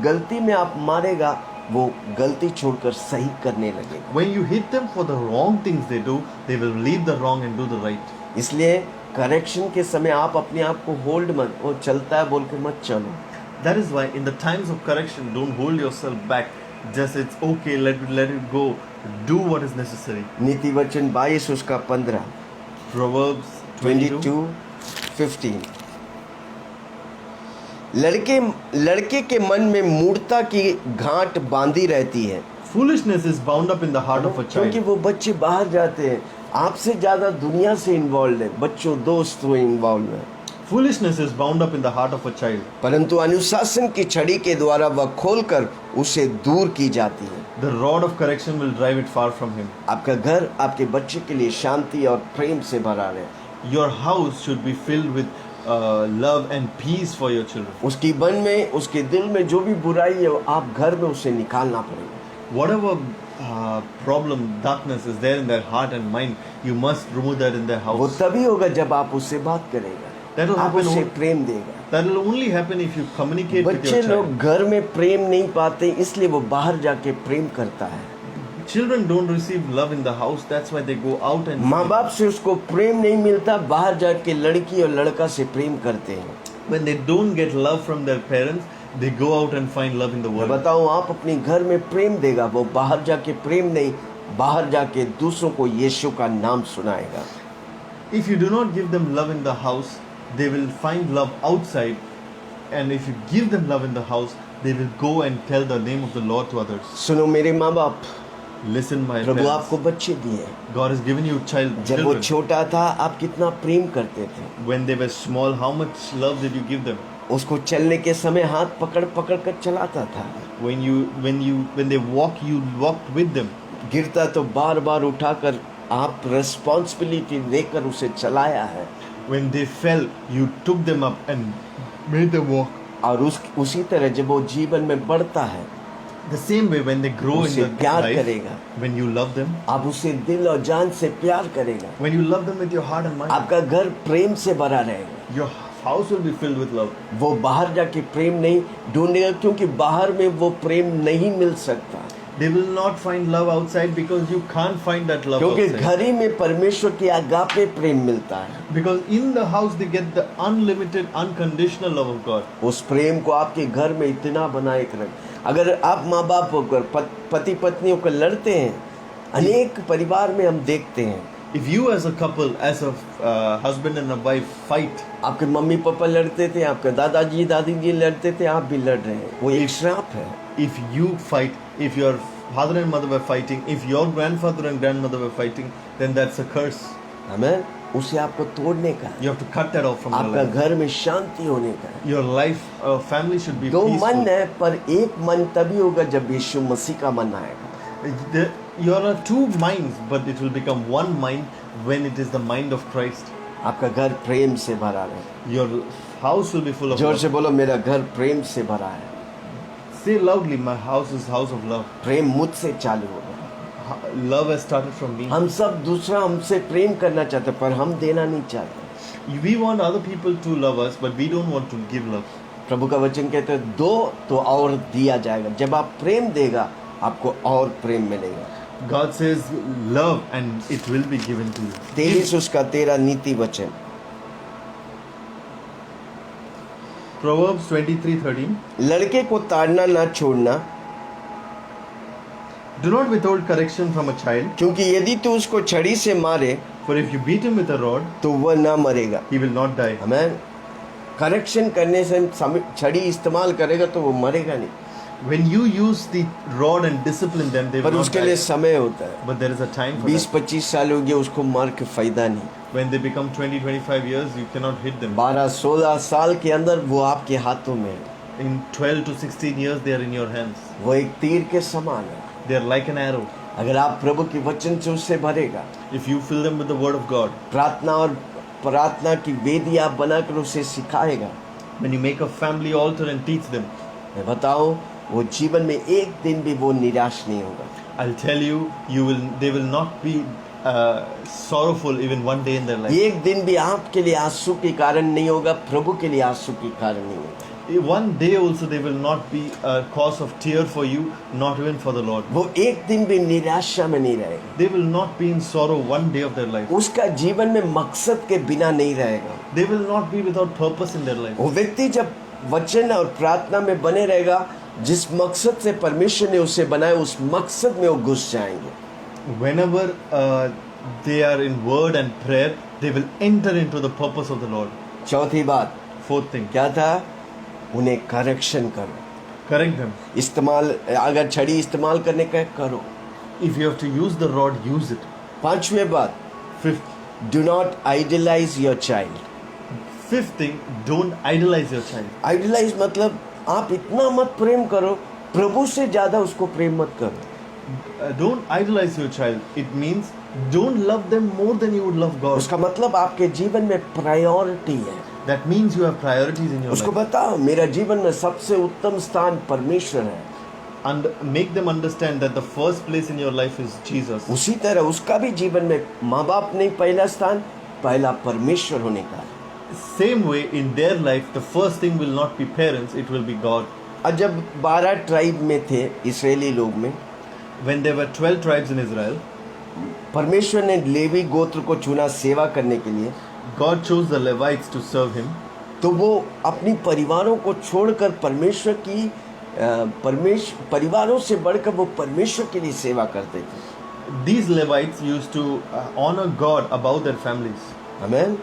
गलती में आप मारेगा, वो गलती छोड़कर सही करने लगेगा। When you hit them for the wrong things they do, they will leave the wrong and do the right. इसलिए करेक्शन के समय आप अपने आप को होल्ड मत, वो चलता है बोल के मत चलो। That is why in the times of correction, don't hold yourself back. Just it's okay, let it go. Do what is necessary. नीति वचन 22 उसका 15, Proverbs 22. 22:15। लड़के के मन में मूढ़ता की गांठ बांधी रहती है, Foolishness is bound up in the heart of a क्योंकि child. वो बच्चे बाहर जाते हैं, आपसे ज्यादा दुनिया से इन्वॉल्व है, बच्चों दोस्त वो इन्वॉल्व है। Foolishness is bound up in the heart of a child. परंतु अनुशासन की छड़ी के द्वारा वह खोलकर उसे दूर की जाती है। The rod of correction will drive it far from him. आपका घर आपके बच्चे के लिए शांति और प्रेम से भरा रहे, Your house should be filled with love and peace for your children. उसकी मन में, उसके दिल में जो भी बुराई है, आप घर में उसे निकालना पड़ेगा। Whatever problem, darkness is there in their heart and mind, you must remove that in their वो house. तभी होगा जब आप उससे बात करेगा, That will आप happen उससे only- प्रेम देगा। That will only happen if you communicate with बच्चे your लोग child. घर में प्रेम नहीं पाते, इसलिए वो बाहर जाके प्रेम करता है। Children don't receive love in the house, that's why they go out and माँ steal. बाप से उसको प्रेम नहीं मिलता, बाहर जाके लड़की और लड़का से प्रेम करते हैं। When they don't get love from their parents, they go out and find love in the मैं world. बताऊं, आप अपने घर में प्रेम देगा, वो बाहर जाके प्रेम नहीं, बाहर जाके दूसरों को यीशु का नाम सुनाएगा। If you do not give them love in the house, they will find love outside. And if you give them love in the house, they will go and tell the name of the Lord to others. सुनो मेरे माँ बाप, Listen, my Prabhu parents. आपको बच्चे दिए, God has given you जब वो children. छोटा था आप कितना प्रेम करते थे, When they were small, how much love did you give them? उसको चलने के समय हाथ पकड़ पकड़ कर चलाता था, When they walk, you walked with them. गिरता तो बार बार उठाकर आप रिस्पॉन्सिबिलिटी लेकर उसे चलाया है, When they fell, you took them up and made them walk. और उसी तरह जब वो जीवन में बढ़ता है, The same way, when they grow in उसे the प्यार life, करेगा, when you love them, आप उसे दिल और जान से प्यार करेगा, when you love them with your heart and mind, आपका घर प्रेम से भरा रहेगा। your house will be filled with love. वो बाहर जाके प्रेम नहीं ढूंढेगा, क्योंकि बाहर में वो प्रेम नहीं मिल सकता, They will not find love outside because you can't find that love क्योंकि outside. घर ही में परमेश्वर की आगापे प्रेम मिलता है। Because in the house they get the unlimited, unconditional love of God. उस प्रेम को आपके घर में इतना बनाए के रख। अगर आप माँ बाप होकर पति पत्नी होकर लड़ते हैं, अनेक परिवार में हम देखते हैं, If you as a couple, as a husband and a wife fight, आपके मम्मी पापा लड़ते थे, आपके दादाजी दादी जी लड़ते थे, आप भी लड़ रहे हैं, वो एक श्राप है। if you fight, if your father and mother were fighting, if your grandfather and grandmother were fighting, then that's a curse. हमें उसे आपको तोड़ने का है, You have to cut that off from your आपका life. घर में शांति होने का है। Your life, family should be दो मन peaceful. है, पर एक मन तभी होगा जब यीशु मसीह का मन आएगा। You are two minds, but it will become one mind when it is the mind of Christ. आपका घर प्रेम से भरा रहे। Your house will be full of जोर love. से बोलो, मेरा घर प्रेम से भरा है। Say loudly, my house is house of love. प्रेम मुझसे चालू होगा। Love has started from me. हम सब दूसरा हमसे प्रेम करना चाहते, पर हम देना नहीं चाहते। We want other people to love us, but we don't want to give love. प्रभु का वचन कहते हैं, दो तो और दिया जाएगा। जब आप प्रेम देगा, आपको और प्रेम मिलेगा। God says love and it will be given to you. 23 उसका 13 नीति वचन। Proverbs 23:13. लड़के को ताड़ना ना छोड़ना, Do not withhold correction from a child, क्योंकि यदि तू उसको छड़ी से मारे for if you beat him with a rod, तो वह ना मरेगा। he will not die. हमें करेक्शन करने से छड़ी इस्तेमाल करेगा तो वो मरेगा नहीं, When you use the rod and discipline them, they will पर not उसके लिए die. समय होता है। But there is a time for 20-25 साल हो गए, उसको मार के फायदा नहीं। that. When they become 20-25 years, you cannot hit them. 12-16 साल के अंदर वो आपके हाथों में है। In 12 to 16 years, they are in your hands. वो एक तीर के समान है। They are like an arrow. अगर आप प्रभु के वचन से उससे भरेगा, If you fill them with the word of God, प्रार्थना की वेदी आप बनाकर उसे सिखाएगा, when you make a family altar and teach them, मैं बताऊं, वो जीवन में एक दिन भी वो निराश नहीं होगा। I'll tell you, they will not be sorrowful even one day in their life. एक दिन भी आपके लिए आंसू के कारण नहीं होगा, प्रभु के लिए आंसू के कारण नहीं होगा। One day also they will not be a cause of tear for you, not even for the Lord. वो एक दिन भी निराशा में नहीं रहेगा, They will not be in sorrow one day of their life. उसका जीवन में मकसद के बिना नहीं रहेगा। They will not be without purpose in their life. वो व्यक्ति जब वचन और प्रार्थना में बने रहेगा, जिस मकसद से परमेश्वर ने उसे बनाया, उस मकसद में वो घुस जाएंगे। Whenever they are in word and prayer, they will enter into the purpose of the Lord. चौथी बात Fourth thing, क्या था? उन्हें करेक्शन करो। correct them. इस्तेमाल, अगर छड़ी इस्तेमाल करने का है, करो। If you have to use the rod, use it. पांचवें बात, Fifth, do not idolize your child. fifth thing, don't idolize your child. Idolize मतलब आप इतना मत प्रेम करो, प्रभु से ज्यादा उसको प्रेम मत करो। Don't idolize your child. It means don't love them more than you would love God. उसका मतलब आपके जीवन में प्रायोरिटी है। That means you have priorities in your उसको life. बताओ, मेरा जीवन में सबसे उत्तम स्थान परमेश्वर है। And make them understand that the first place in your life is Jesus. उसी तरह उसका भी जीवन में माँ बाप नहीं पहला स्थान, पहला परमेश्वर होने का है। Same way in their life, the first thing will not be parents, it will be God. और जब 12 ट्राइब में थे इस्राएली लोग में, When there were 12 tribes in Israel, परमेश्वर ने लेवी गोत्र को चुना सेवा करने के लिए, God chose the Levites to serve him. तो वो अपनी परिवारों को छोड़कर परमेश्वर की परिवारों से बढ़कर वो परमेश्वर के लिए सेवा करते थे। These Levites used to honor God above their families. आमीन।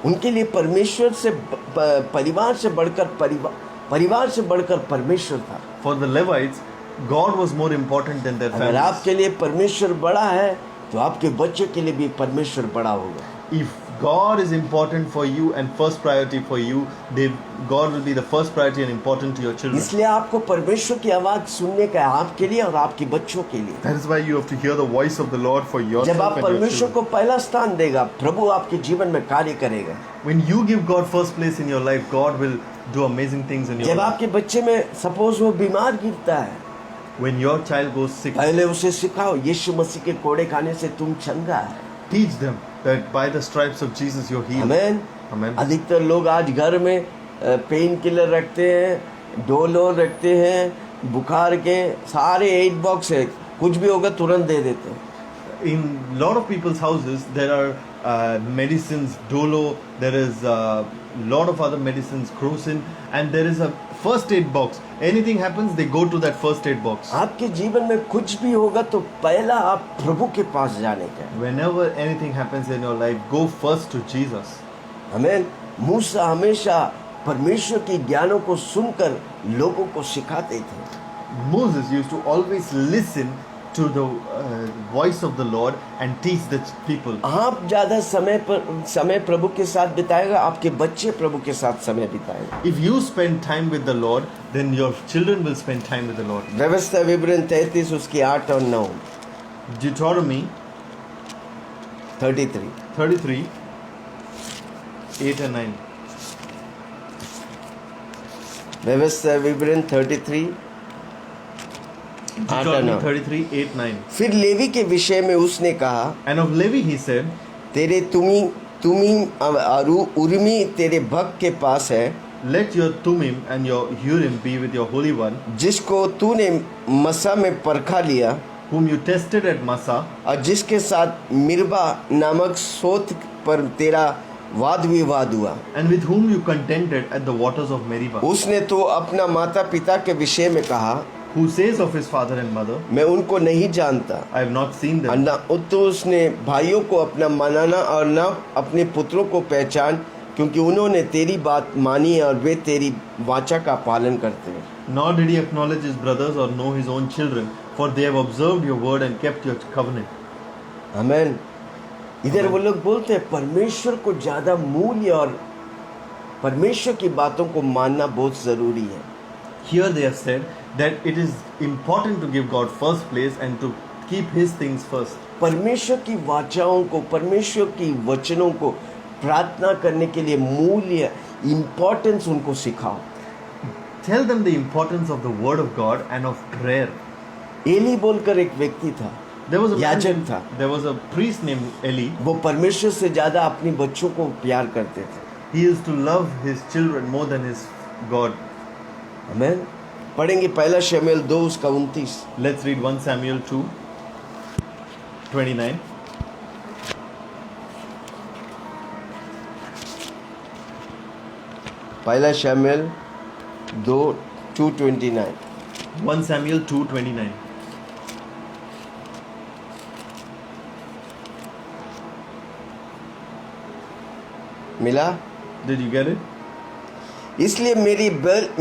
उनके लिए परमेश्वर से परिवार से बढ़कर परमेश्वर था। For the Levites, God was more important than their अगर families. आपके लिए परमेश्वर बड़ा है, तो आपके बच्चों के लिए भी परमेश्वर बड़ा होगा। If God is important for you and first priority for you, God will be the first priority and important to your children. इसलिए आपको परमेश्वर की आवाज सुनने का है, आपके लिए और आपके बच्चों के लिए। That is why you have to hear the voice of the Lord for yourself जब आप and your परमेश्वर children. को पहला स्थान देगा, प्रभु आपके जीवन में कार्य करेगा। When you give God first place in your life, God will do amazing things in your जब life. आपके बच्चे में सपोज वो बीमार गिरता है, When your child goes sick, पहले उसे सिखाओ यीशु मसीह के कोड़े खाने से तुम चंगा है। teach them that by the stripes of Jesus you're healed. Amen. Amen. अधिकतर लोग आज घर में पेन किलर रखते हैं, डोलो रखते हैं, बुखार के सारे 8 बॉक्स है, कुछ भी होगा तुरंत दे देते हैं। In lot of people's houses there are medicines, Dolo, there is lot of other medicines, Crocin, and there is a first aid box. Anything happens, they go to that first aid box. आपके जीवन में कुछ भी होगा तो पहला आप प्रभु के पास जाने का है। Whenever anything happens in your life, go first to Jesus. आमेन। मूसा हमेशा परमेश्वर की ज्ञानों को सुनकर लोगों को सिखाते थे। Moses used to always listen to the voice of the Lord and teach the people. आप ज्यादा समय प्रभु के साथ बिताएगा, आपके बच्चे प्रभु के साथ समय बिताएगा। If you spend time with the Lord, then your children will spend time with the Lord. व्यवस्था विवरण 33 उसकी 8 और 9। Deuteronomy 33 33, 8 and 9. व्यवस्था विवरण 33 Deuteronomy 33, 8, 9. फिर लेवी के विषय में उसने कहा, And of Levi he said, तेरे तुमी और उर्मी तेरे भक्त के पास है, let your Thummim and your Urim be with your Holy One, जिसको तूने मसा में परखा लिया whom you tested at Massa, और जिसके साथ मिर्बा नामक सोत पर तेरा वाद विवाद हुआ। and with whom you contended at the waters of Meribah. उसने तो अपना माता पिता के विषय में कहा, Who says of his father and mother, मैं उनको नहीं जानता। I have not seen और them. न तो उसने भाइयों को अपना मानाना और न अपने पुत्रों को पहचान, क्योंकि उन्होंने तेरी बात मानी है और वे तेरी वाचा का पालन करते हैं। Nor did he acknowledge his brothers or know his own children, for they have observed your word and kept your covenant. आमेन। इधर वो लोग बोलते हैं परमेश्वर को ज्यादा मूल्य और परमेश्वर की बातों को मानना बहुत जरूरी है। Here they have said that it is important to give God first place and to keep his things first. परमेश्वर की वाचाओं को, परमेश्वर की वचनों को प्रार्थना करने के लिए मूल्य, इम्पोर्टेंस उनको सिखाओ। Tell them the importance of the word of God and of prayer. Eli बोलकर एक व्यक्ति था, There was a याजक था। there was a priest named Eli. वो परमेश्वर से ज्यादा अपने बच्चों को प्यार करते थे। He used to love his children more than his God. आमेन। पढ़ेंगे पहला शमूएल 2 उसका 29। Let's read 1 Samuel 2, 29. पहला शमूएल 2:29। 1 Samuel 2:29. मिला? Did you get it? इसलिए मेरी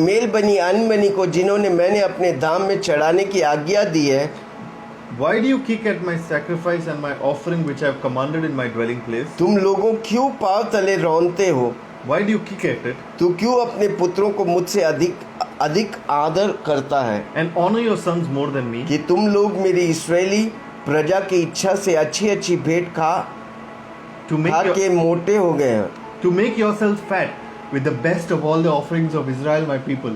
मेल बनी अनबनी को जिन्होंने मैंने अपने धाम में चढ़ाने की आज्ञा दी है, Why do you kick at my sacrifice and my offering which I have commanded in my dwelling place? तुम लोगों क्यों पाँव तले रौंदते हो? Why do you kick at it तू क्यों अपने पुत्रों को मुझसे अधिक आदर करता है and honor your sons more than me? कि तुम लोग मेरी इस्राएली प्रजा की इच्छा से अच्छी अच्छी भेंट खा To make, के मोटे हो गए हैं। to make yourself fat with the best of all the offerings of Israel, my people.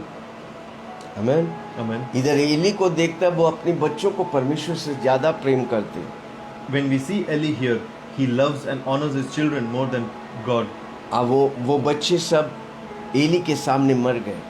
Amen. Amen. इधर एली को देखता है, वो अपने बच्चों को परमेश्वर से ज्यादा प्रेम करते। When we see Eli here, he loves and honors his children more than God. अब वो बच्चे सब एली के सामने मर गए।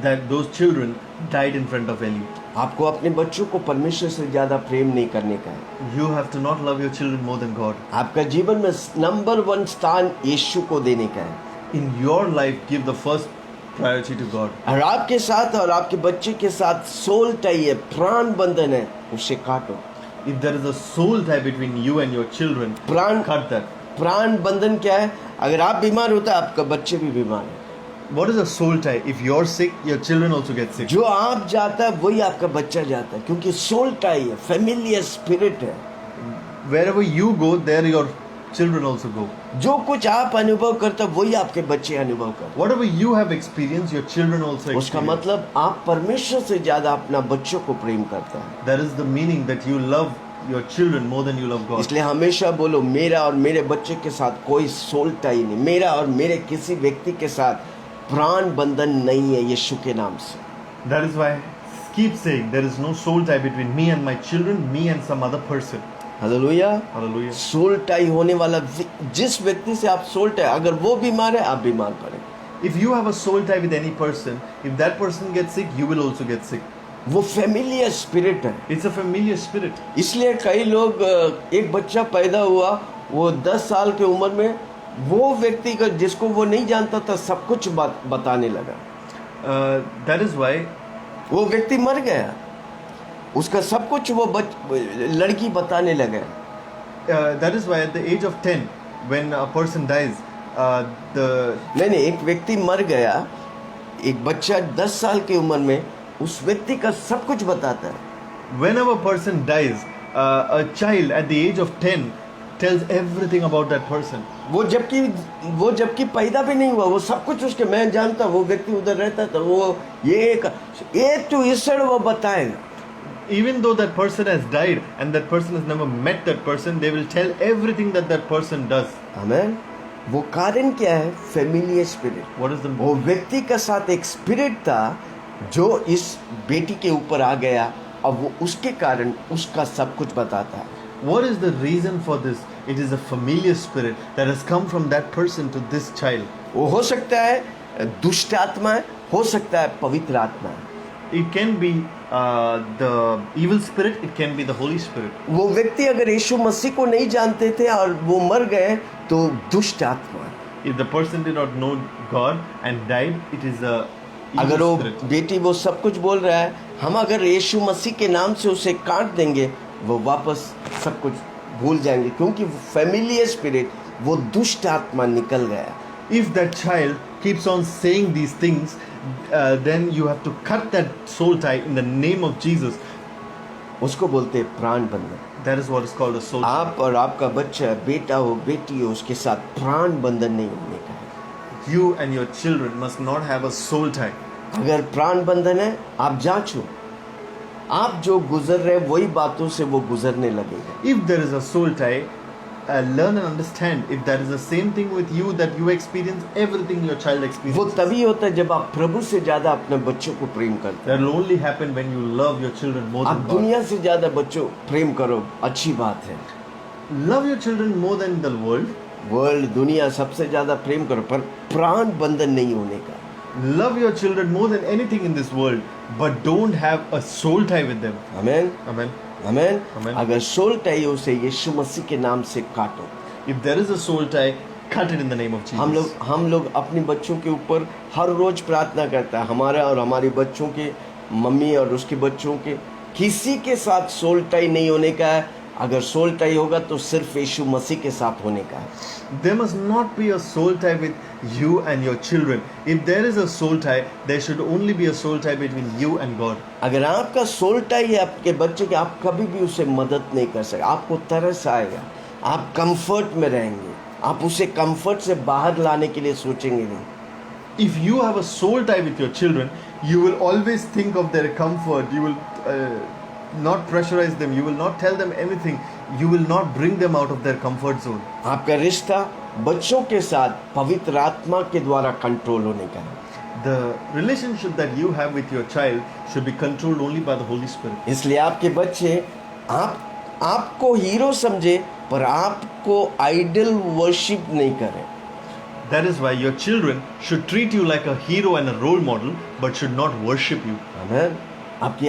That those children died in front of Eli. आपको अपने बच्चों को परमेश्वर से ज्यादा प्रेम नहीं करने का है। You have to not love your children more than God. आपका जीवन में नंबर 1 स्थान यीशु को देने का है। In your life, give the first priority to God. और आपके साथ और आपके बच्चे के साथ सोल टाई है, प्राण बंधन है, उसे काटो। If there is a soul tie between you and your children, प्राण cut that. प्राण बंधन क्या है? अगर आप बीमार होता है, आपका बच्चे भी बीमार है। What is a soul tie? If you're sick, your children also get sick. जो आप जाता है वही आपका बच्चा जाता है, क्योंकि सोल टाई है, फैमिलियर स्पिरिट है। Wherever you go, there your children also go. जो कुछ आप अनुभव करते हो वही आपके बच्चे अनुभव करते Whatever you have experienced, your children also हैं। उसका experience. मतलब आप परमेश्वर से ज्यादा अपना बच्चों को प्रेम करते हैं। That is the meaning that you love your children more than you love God. इसलिए हमेशा बोलो, मेरा और मेरे बच्चे के साथ कोई सोल टाई नहीं, मेरा और मेरे किसी व्यक्ति के साथ प्राण बंधन नहीं है यीशु के नाम से। That is why keep saying, there is no soul tie between me and my children, me and some other person. Hallelujah. Hallelujah. Soul tie होने वाला जिस व्यक्ति से आप सोल टाई, अगर वो बीमार है आप बीमार पड़ेंगे। If you have a soul tie with any person, if that person gets sick, you will also get sick. वो फेमिलियर स्पिरिट है। It's a familiar spirit. इसलिए कई लोग एक बच्चा पैदा हुआ, वो 10 साल की उम्र में वो व्यक्ति का जिसको वो नहीं जानता था सब कुछ बताने लगा। That is why वो व्यक्ति मर गया, उसका सब कुछ वो लड़की बताने लगा। that is why at the age of 10, when a person dies, नहीं, एक व्यक्ति मर गया, एक बच्चा 10 साल की उम्र में उस व्यक्ति का सब कुछ बताता है। whenever a person dies, a child at the age of 10 tells everything about that person. वो जबकि पैदा भी नहीं हुआ, वो सब कुछ उसके, मैं जानता, वो व्यक्ति उधर रहता था, वो ये तो ईश्वर वो बताएगा। Even though that person has died and that person has never met that person, they will tell everything that that person does. आमेन। वो कारण क्या है? Familiar spirit. What is the वो व्यक्ति का साथ एक स्पिरिट था जो इस बेटी के ऊपर आ गया, अब वो उसके कारण उसका सब कुछ बताता है। What is the reason for this? It is a familiar spirit that has come from that person to this child. वो हो सकता है दुष्ट आत्मा है, हो सकता है पवित्र आत्मा है। It can be the evil spirit, it can be the Holy Spirit. वो व्यक्ति अगर यीशु मसीह को नहीं जानते थे और वो मर गए तो दुष्ट आत्मा है। If the person did not know God and died, it is a अगर evil वो spirit. बेटी वो सब कुछ बोल रहा है, हम अगर यीशु मसीह के नाम से उसे काट देंगे, वो वापस सब कुछ भूल जाएंगे, क्योंकि फैमिलियर स्पिरिट, वो दुष्ट आत्मा निकल गया। If that child keeps on saying these things, then you have to cut that soul tie in the name of Jesus. उसको बोलते हैं प्राण बंधन। That is what is called a soul tie. आप और आपका बच्चा, बेटा हो बेटी हो, उसके साथ प्राण बंधन नहीं होने का है। You and your children must not have a soul tie. अगर प्राण बंधन है, आप जांचो, आप जो गुजर रहे वही बातों से वो गुजरने लगेगा। If there is a soul tie, learn and understand. If that is the same thing with you, that you experience everything your child वो experiences. तभी होता है जब आप प्रभु से ज्यादा अपने बच्चों को प्रेम करते That will only happen when you love your children more हैं। आप than God. दुनिया से ज्यादा बच्चों प्रेम करो, अच्छी बात है। Love your children more than the world. World, दुनिया सबसे ज्यादा प्रेम करो, पर प्राण बंधन नहीं होने का। Love your children more than anything in this world, but don't have a soul tie with them. Amen, Amen. आमेन। आमेन। अगर सोल टाई उसे यीशु मसीह के नाम से काटो। If there is a soul tie, cut it in the name of Jesus. हम लोग अपने बच्चों के ऊपर हर रोज प्रार्थना करता है, हमारा और हमारे बच्चों के, मम्मी और उसके बच्चों के, किसी के साथ सोल टाई नहीं होने का है। अगर सोल टाई होगा तो सिर्फ यीशु मसीह के साथ होने का है। There must not be a soul tie with you and your children. If there is a soul tie, there should only be a soul tie between you and God. अगर आपका सोल टाई है आपके बच्चे के, आप कभी भी उसे मदद नहीं कर सकते। आपको तरस आएगा, आप कंफर्ट में रहेंगे, आप उसे कंफर्ट से बाहर लाने के लिए सोचेंगे नहीं। If you have a soul tie with your children, you will always think of their comfort. You will not pressurize them. You will not tell them anything. You will not bring them out of their comfort zone. आपका रिश्ता बच्चों के साथ पवित्र आत्मा के द्वारा control होने का है। The relationship that you have with your child should be controlled only by the Holy Spirit. इसलिए आपके बच्चे आपको हीरो समझे, पर आपको आइडल वर्शिप नहीं करें। That is why your children should treat you like a hero and a role model, but should not worship you. आमेन। आपकी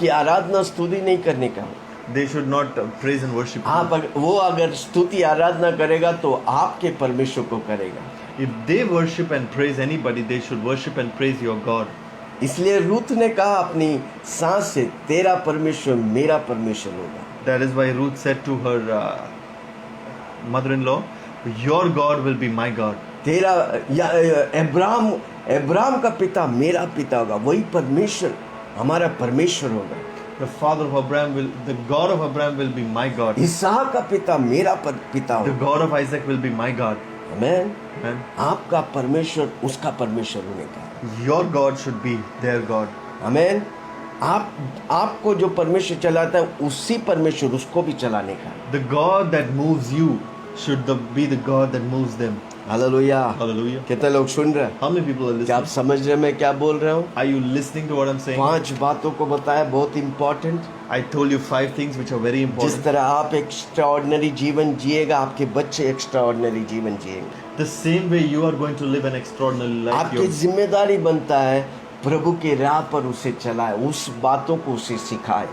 आराधना स्तुति नहीं करने का। They should not praise and worship you. वो अगर स्तुति आराधना करेगा तो आपके परमेश्वर को करेगा। If they worship and praise anybody, they should worship and praise your God. इसलिए रूथ ने कहा अपनी सांस से, तेरा परमेश्वर मेरा परमेश्वर होगा। That is why Ruth said to her mother-in-law, "Your God will be my God." तेरा अब्राहम का पिता मेरा पिता होगा, वही परमेश्वर हमारा परमेश्वर होगा। The God of Abraham will be my God. इसहाक का पिता मेरा पिता The होगा। God of Isaac will be my God. Amen. Amen. आपका परमेश्वर उसका परमेश्वर होने का। Your God should be their God. आमेन। आपको जो परमेश्वर चलाता है उसी परमेश्वर उसको भी चलाने का। The God that moves you should be the God that moves them. Hallelujah. Hallelujah. कितने लोग सुन रहे हैं? How many people are क्या आप listening? समझ रहे हैं मैं क्या बोल रहा हूँ? Are you listening to what I'm saying? 5 बातों को बताया, बहुत important. I told you 5 things which are very जिस important. तरह आप एक्स्ट्राऑर्डिनरी जीवन जिएगा, आपके बच्चे एक्स्ट्राऑर्डिनरी जीवन जिएंगे। The same way you are going to live an extraordinary life. आपकी जिम्मेदारी बनता है प्रभु के राह पर उसे चलाए, उस बातों को उसे सिखाए।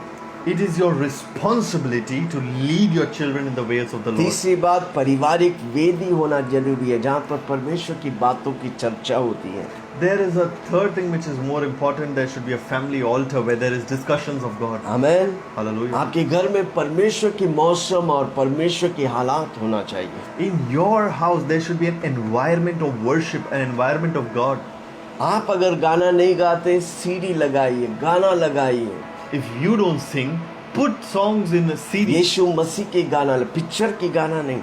It is your responsibility to lead your children in the ways of the Lord. तीसरी बात, पारिवारिक वेदी होना जरूरी है जहाँ पर परमेश्वर की बातों की चर्चा होती है। There is a third thing which is more important. There should be a family altar where there is discussions of God. Amen. Hallelujah. आपके घर में परमेश्वर की मौसम और परमेश्वर की हालात होना चाहिए। In your house there should be an environment of worship, an environment of God. आप अगर गाना नहीं गाते, सीडी लगाइए, गाना लगाइए। If you don't sing, put songs in a CD. यीशु मसीह के गाना, पिक्चर की गाना नहीं।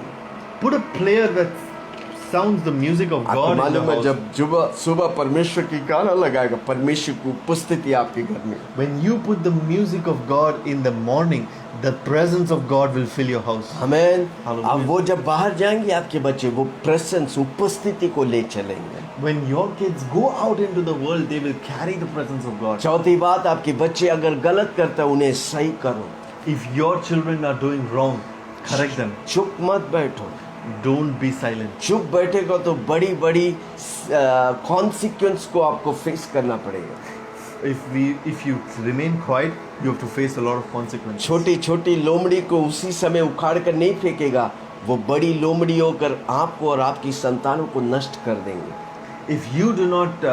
Put a player that sounds the music of आपको God in the मालूम है house. जब सुबह परमेश्वर की गाना लगाएगा, परमेश्वर की उपस्थिति आपके घर में। When you put the music of God in the morning, the presence of God will fill your house. Amen. Hallelujah. अब वो जब बाहर जाएंगे आपके बच्चे, वो प्रेजेंस, उपस्थिति को ले चलेंगे। When your kids go out into the world, they will carry the presence of God. चौथी बात, आपके बच्चे अगर गलत करते हैं उन्हें सही करो। If your children are doing wrong, correct them. चुप मत बैठो। Don't be silent. चुप बैठेगा तो बड़ी बड़ी कॉन्सिक्वेंस को आपको फेस करना पड़ेगा। If you remain quiet, you have to face a lot of consequences. छोटी छोटी लोमड़ी को उसी समय उखाड़ कर नहीं फेंकेगा, वो बड़ी लोमड़ी होकर आपको और आपकी संतानों को नष्ट कर देंगे। If you do not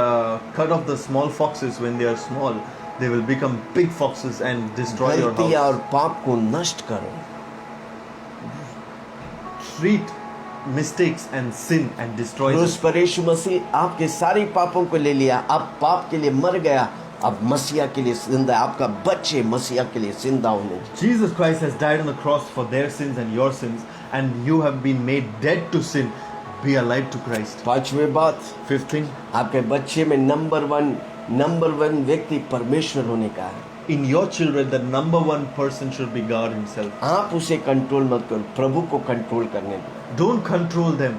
cut off the small foxes when they are small, they will become big foxes and destroy your गलती और house. पाप को नष्ट करो। Treat mistakes and sin and destroy क्रूस them. पर यीशु मसीह आपके सारे पापों को ले लिया, अब पाप के लिए मर गया, अब मसीहा के लिए जिंदा है। आपका बच्चे मसीहा के लिए जिंदा होने। Jesus Christ has died on the cross for their sins and your sins, and you have been made dead to sin. Be alive to Christ. पांचवें बात, Fifth thing, आपके बच्चे में नंबर वन व्यक्ति परमेश्वर होने का है। in your children, the number one person should be God Himself. आप उसे कंट्रोल मत करो, प्रभु को कंट्रोल करने दो। Don't control them.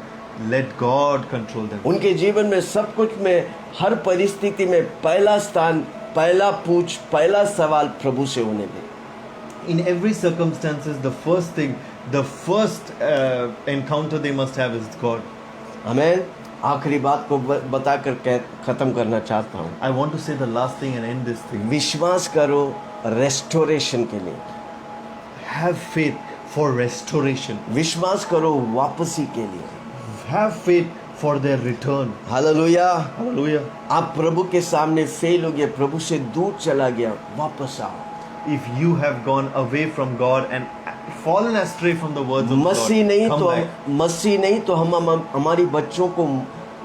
Let God control them. उनके जीवन में सब कुछ में, हर परिस्थिति में पहला स्थान, पहला पूछ, पहला सवाल प्रभु से होने दे। In every circumstances, the first thing, the first encounter they must have is God. आमेन। आखिरी बात को बताकर खत्म करना चाहता हूँ। I want to say the last thing and end this thing. विश्वास करो रेस्टोरेशन के लिए, Have faith for restoration. विश्वास करो वापसी के लिए। Have faith for their return. Hallelujah. Hallelujah. आप प्रभु के सामने फेल हो गए, प्रभु से दूर चला गया, वापस आओ। If you have gone away from God and fallen astray from the words of God, मसीह नहीं come तो back. हम हमारी बच्चों को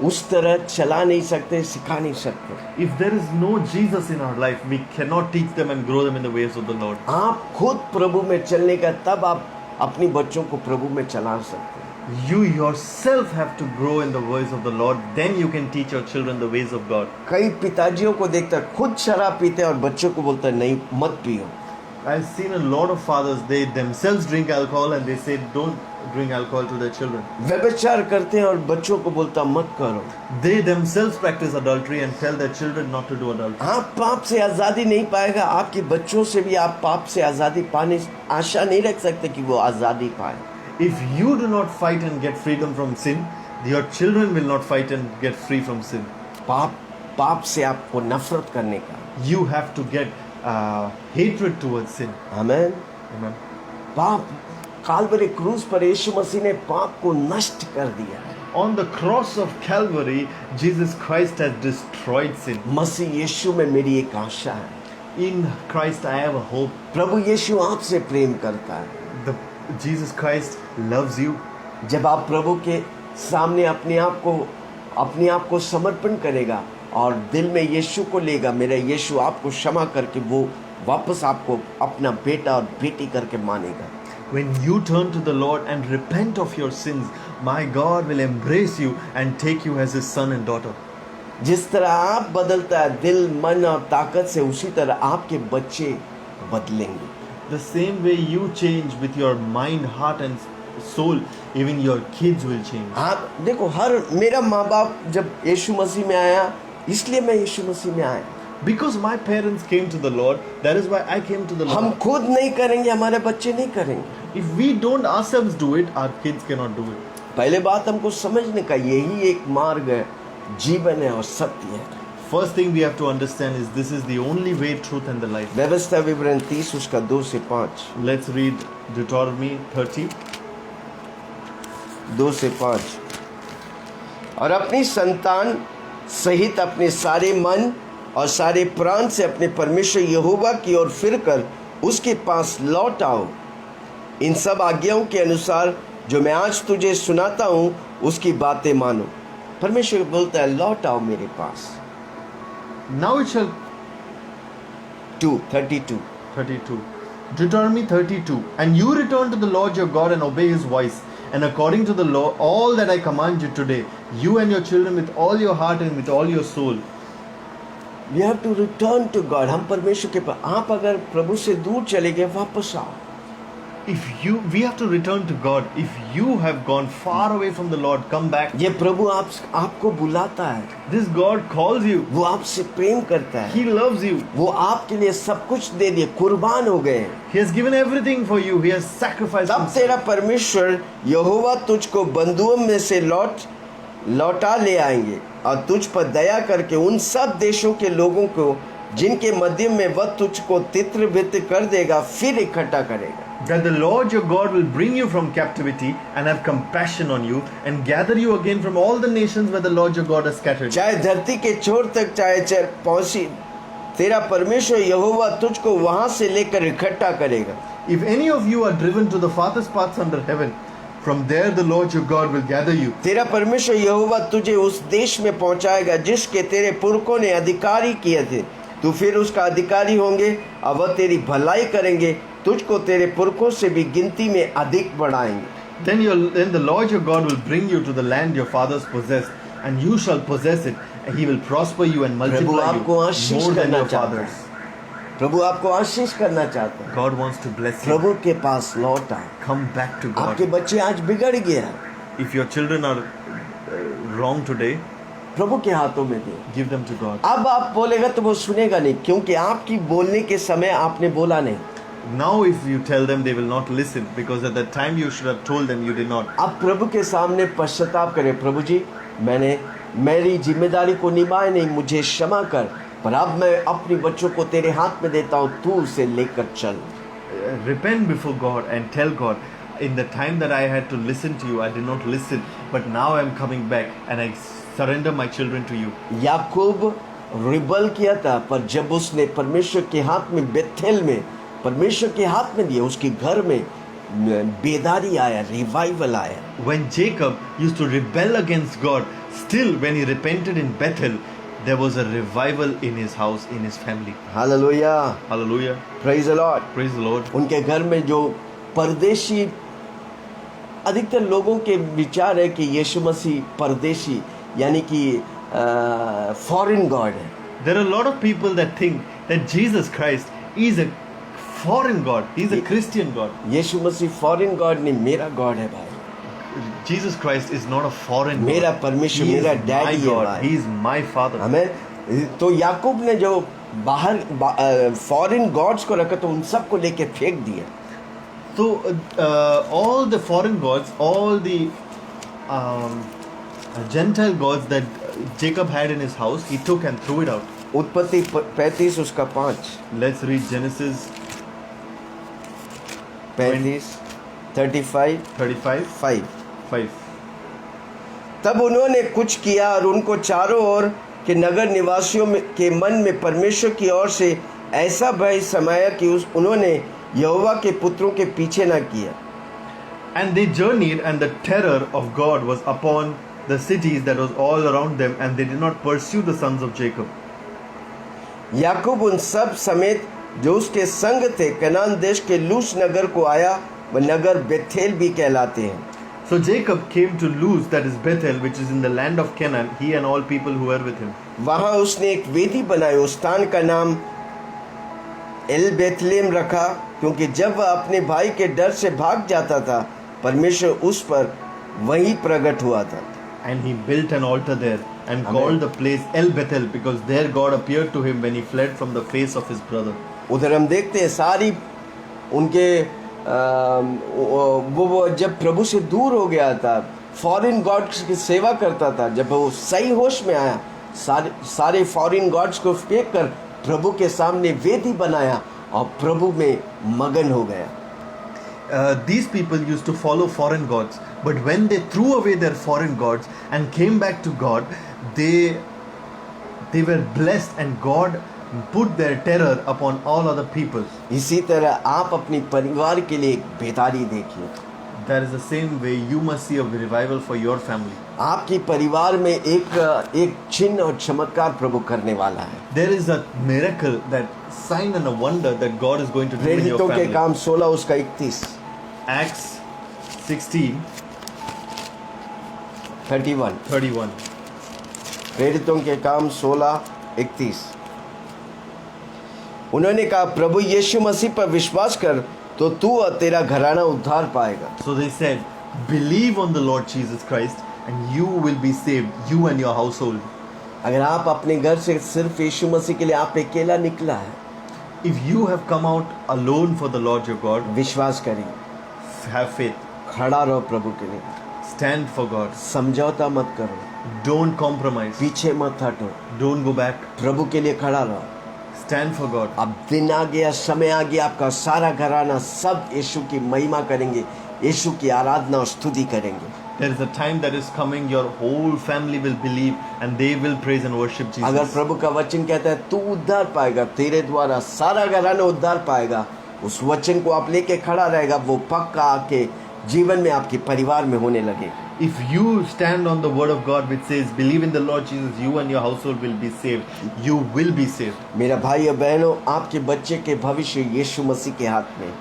उस तरह चला नहीं सकते, सिखा नहीं सकते। If there is no Jesus in our life, we cannot teach them and grow them in the ways of the Lord. आप खुद प्रभु में चलने का, तब आप अपनी बच्चों को प्रभु में चला सकते हैं। You yourself have to grow in the ways of the Lord. Then you can teach your children the ways of God. कई पिताजियों को देखता है खुद शराब पीते हैं और बच्चों को बोलता है नहीं मत पियो। I've seen a lot of fathers, they themselves drink alcohol and they say don't drink alcohol to their children. व्यभिचार करते हैं और बच्चों को बोलता मत करो। They themselves practice adultery and tell their children not to do adultery. आप पाप से आज़ादी नहीं पाएगा, आपके बच्चों से भी आप पाप से आज़ादी पाने आशा नहीं रख सकते कि वो आज़ादी पाए। If you do not fight and get freedom from sin, your children will not fight and get free from sin. पाप से आपको नफरत करने का। You have to get hatred towards sin. Amen. Amen. पाप काल्वरी क्रूस पर यीशु मसीह ने पाप को नष्ट कर दिया। On the cross of Calvary, Jesus Christ has destroyed sin. मसीह यीशु में मेरी एक आशा है। In Christ I have a hope. प्रभु यीशु आपसे प्रेम करता है। Jesus Christ loves you. जब आप प्रभु के सामने अपने आप को समर्पण करेगा और दिल में यीशु को लेगा, मेरा यीशु आपको क्षमा करके वो वापस आपको अपना बेटा और बेटी करके मानेगा। When you turn to the Lord and repent of your sins, my God will embrace you and take you as His son and daughter. जिस तरह आप बदलता है दिल, मन और ताकत से, उसी तरह आपके बच्चे बदलेंगे। The same way you change with your mind, heart and soul, even your kids will change. हाँ देखो, हर मेरा माँ बाप जब यीशु मसीह में आया, इसलिए मैं यीशु मसीह में आया। Because my parents came to the Lord, that is why I came to the हम Lord. खुद नहीं करेंगे, हमारे बच्चे नहीं करेंगे। If we don't ourselves do it, our kids cannot do it. पहले बात हमको समझने का, यही एक मार्ग है, जीवन है और सत्य है। First thing we have to understand is this is the only way, truth and the life. व्यवस्था विवरण 30 उसका 2 से 5, Let's read Deuteronomy 30. 2 से 5। और अपनी संतान सहित अपने सारे मन और सारे प्राण से अपने परमेश्वर यहोवा की ओर फिरकर उसके पास लौट आओ। इन सब आज्ञाओं के अनुसार जो मैं आज तुझे सुनाता हूँ उसकी बातें मानो। परमेश्वर बोलता है लौट आओ मेरे पास। Now it shall 32 32. Deuteronomy 32. And you return to the Lord your God and obey his voice, and according to the law, all that I command you today, you and your children with all your heart and with all your soul. We have to return to God। हम परमेश्वर के पास, आप अगर प्रभु से दूर चले गए वापस आओ। We have to return to God. If you have gone far away from the Lord, come back. ये प्रभु आपको बुलाता है, This God calls you. वो आपसे प्रेम करता है, He loves you. वो आपके लिए सब कुछ दे दिए, कुर्बान हो गए। He has given everything for you. He has sacrificed तब himself. तेरा परमेश्वर यहोवा तुझको बंधुओं में से लौटा ले आएंगे और तुझ पर दया करके उन सब देशों के लोगों को जिनके मध्य में वह तुझको तित्र भित्र कर देगा फिर इकट्ठा करेगा। That the Lord your God will bring you from captivity and have compassion on you and gather you again from all the nations where the Lord your God has scattered you. चाहे धरती के छोर तक चाहे पहुंची, तेरा परमेश्वर यहोवा तुझको वहां से लेकर इकट्ठा करेगा। If any of you are driven to the farthest parts under heaven, from there the Lord your God will gather you. तेरा परमेश्वर यहोवा तुझे उस देश में पहुंचाएगा जिसके तेरे पुरखों ने अधिकारी किए थे। तू फिर उसका अधिकारी होंगे और वह तेरी भलाई करेंगे, तुझको तेरे पुरखों से भी गिनती में अधिक बढ़ाएंगे। Then the Lord your God will bring you to the land your fathers possessed, and you shall possess it, and he will prosper you and Prabhu multiply आपको you आशीष more than करना your चाहता fathers. है। प्रभु आपको आशीष करना चाहता है। God wants to bless you. प्रभु के पास लौट आओ। Come back to आपके God. बच्चे आज बिगड़ गया, If your children are wrong today, प्रभु के हाथों में दे। give them to God. अब आप बोलेगा तो वो सुनेगा नहीं, क्योंकि आपकी बोलने के समय आपने बोला नहीं। Now if you tell them, they will not listen, because at that time you should have told them, you did not. अब प्रभु के सामने पश्चाताप करें, प्रभु जी मैंने मेरी जिम्मेदारी को निभाया नहीं, मुझे क्षमा कर, पर अब मैं अपने बच्चों को तेरे हाथ में देता हूँ, तू उसे लेकर चल। Repent before God and tell God, in the time that I had to listen to you, I did not listen, but now I am coming back and I surrender my children to you. Yakub rebel किया था, पर जब उसने परमेश्वर के हाथ में Bethel में परमेश्वर के हाथ में दिया, उसके घर में बेदारी आया, रिवाइवल आया। When Jacob used to rebel against God, still when he repented in Bethel, there was a revival in his house, in his family. Hallelujah, Hallelujah. Praise the Lord. Praise the Lord. उनके घर में जो परदेशी, अधिकतर लोगों के विचार है कि यीशु मसीह परदेशी यानी कि फॉरेन गॉड है। There are a lot of people that think that Jesus Christ is a foreign God. He's a Christian God. Yeshu Masih foreign God नहीं, मेरा गॉड है भाई। Jesus Christ is not a foreign God. मेरा परमेश्वर, He is मेरा my daddy है God. भाई। He is my Father. हमें तो याकूब ने जो बाहर फॉरेन गॉड्स को रखा तो उन सबको लेके फेंक दिया। So all the foreign gods, all the Gentile gods that Jacob had in his house, he took and threw it out. उत्पत्ति 35 उसका 5, Let's read Genesis 35 35 35 5। 5. तब उन्होंने कुछ किया और उनको चारों ओर के नगर निवासियों के मन में परमेश्वर की ओर से ऐसा भय समाया कि उन्होंने यहोवा के पुत्रों के पीछे न किया। And they journeyed, and the terror of God was upon the cities that was all around them, and they did not pursue the sons of Jacob. याकूब उन सब समेत जो उसके संग थे कनान देश के लूस नगर को आया, वह नगर बेथेल भी कहलाते हैं। So Jacob came to Luz, that is Bethel, which is in the land of Canaan, he and all people who were with him. वहाँ उसने एक वेदी बनाई, उस स्थान का नाम एल बेथलेम रखा, क्योंकि जब वह अपने भाई के डर से भाग जाता था परमेश्वर उस पर वही प्रकट हुआ था। And he built an altar there and Amen. called the place El Bethel because there God appeared to him when he fled from the face of his brother. उधर हम देखते हैं सारी उनके वो जब प्रभु से दूर हो गया था, फॉरेन गॉड्स की सेवा करता था, जब वो सही होश में आया सारे फॉरेन गॉड्स को फेंक कर प्रभु के सामने वेदी बनाया और प्रभु में मगन हो गया। These people used to follow foreign gods, but when they threw away their foreign gods and came back to God, they were blessed and God put their terror upon all other people. इसी तरह आप अपनी परिवार के लिए एक बेदारी देखिए। That is the same way you must see a revival for your family. आपकी परिवार में एक चिन्ह और चमत्कार प्रभु करने वाला है। There is a miracle, that sign and a wonder that God is going to do in your प्रेरितों के family. काम 16 उसका 31 Acts 16 31. प्रेरितों के काम 16:31। उन्होंने कहा, प्रभु यीशु मसीह पर विश्वास कर तो तू और तेरा घराना उद्धार पाएगा। So they said, believe on the Lord Jesus Christ and you will be saved, you and your household. अगर आप अपने घर से सिर्फ यीशु मसीह के लिए आप अकेला निकला है, If you have come out alone for the Lord your God, विश्वास करिए, have faith, खड़ा रहो प्रभु के लिए, stand for God, समझौता मत करो, don't compromise, पीछे मत हटो, don't go back, प्रभु के लिए खड़ा रहो। stand for God. अब दिन आ गया, समय आ गया, आपका सारा घराना सब यीशु की महिमा करेंगे, यीशु की आराधना और स्तुति करेंगे। There is a time that is coming, your whole family will believe and they will praise and worship अगर Jesus. प्रभु का वचन कहता है तू उद्धार पाएगा, तेरे द्वारा सारा घराना उद्धार पाएगा, उस वचन को आप लेके खड़ा रहेगा, वो पक्का आके जीवन में आपके परिवार में होने लगे। If you stand on the word of God which says, believe in the Lord Jesus, you and your household will be saved, you will be saved. मेरा भाई और बहनों, आपके बच्चे के भविष्य यीशु मसीह के हाथ में,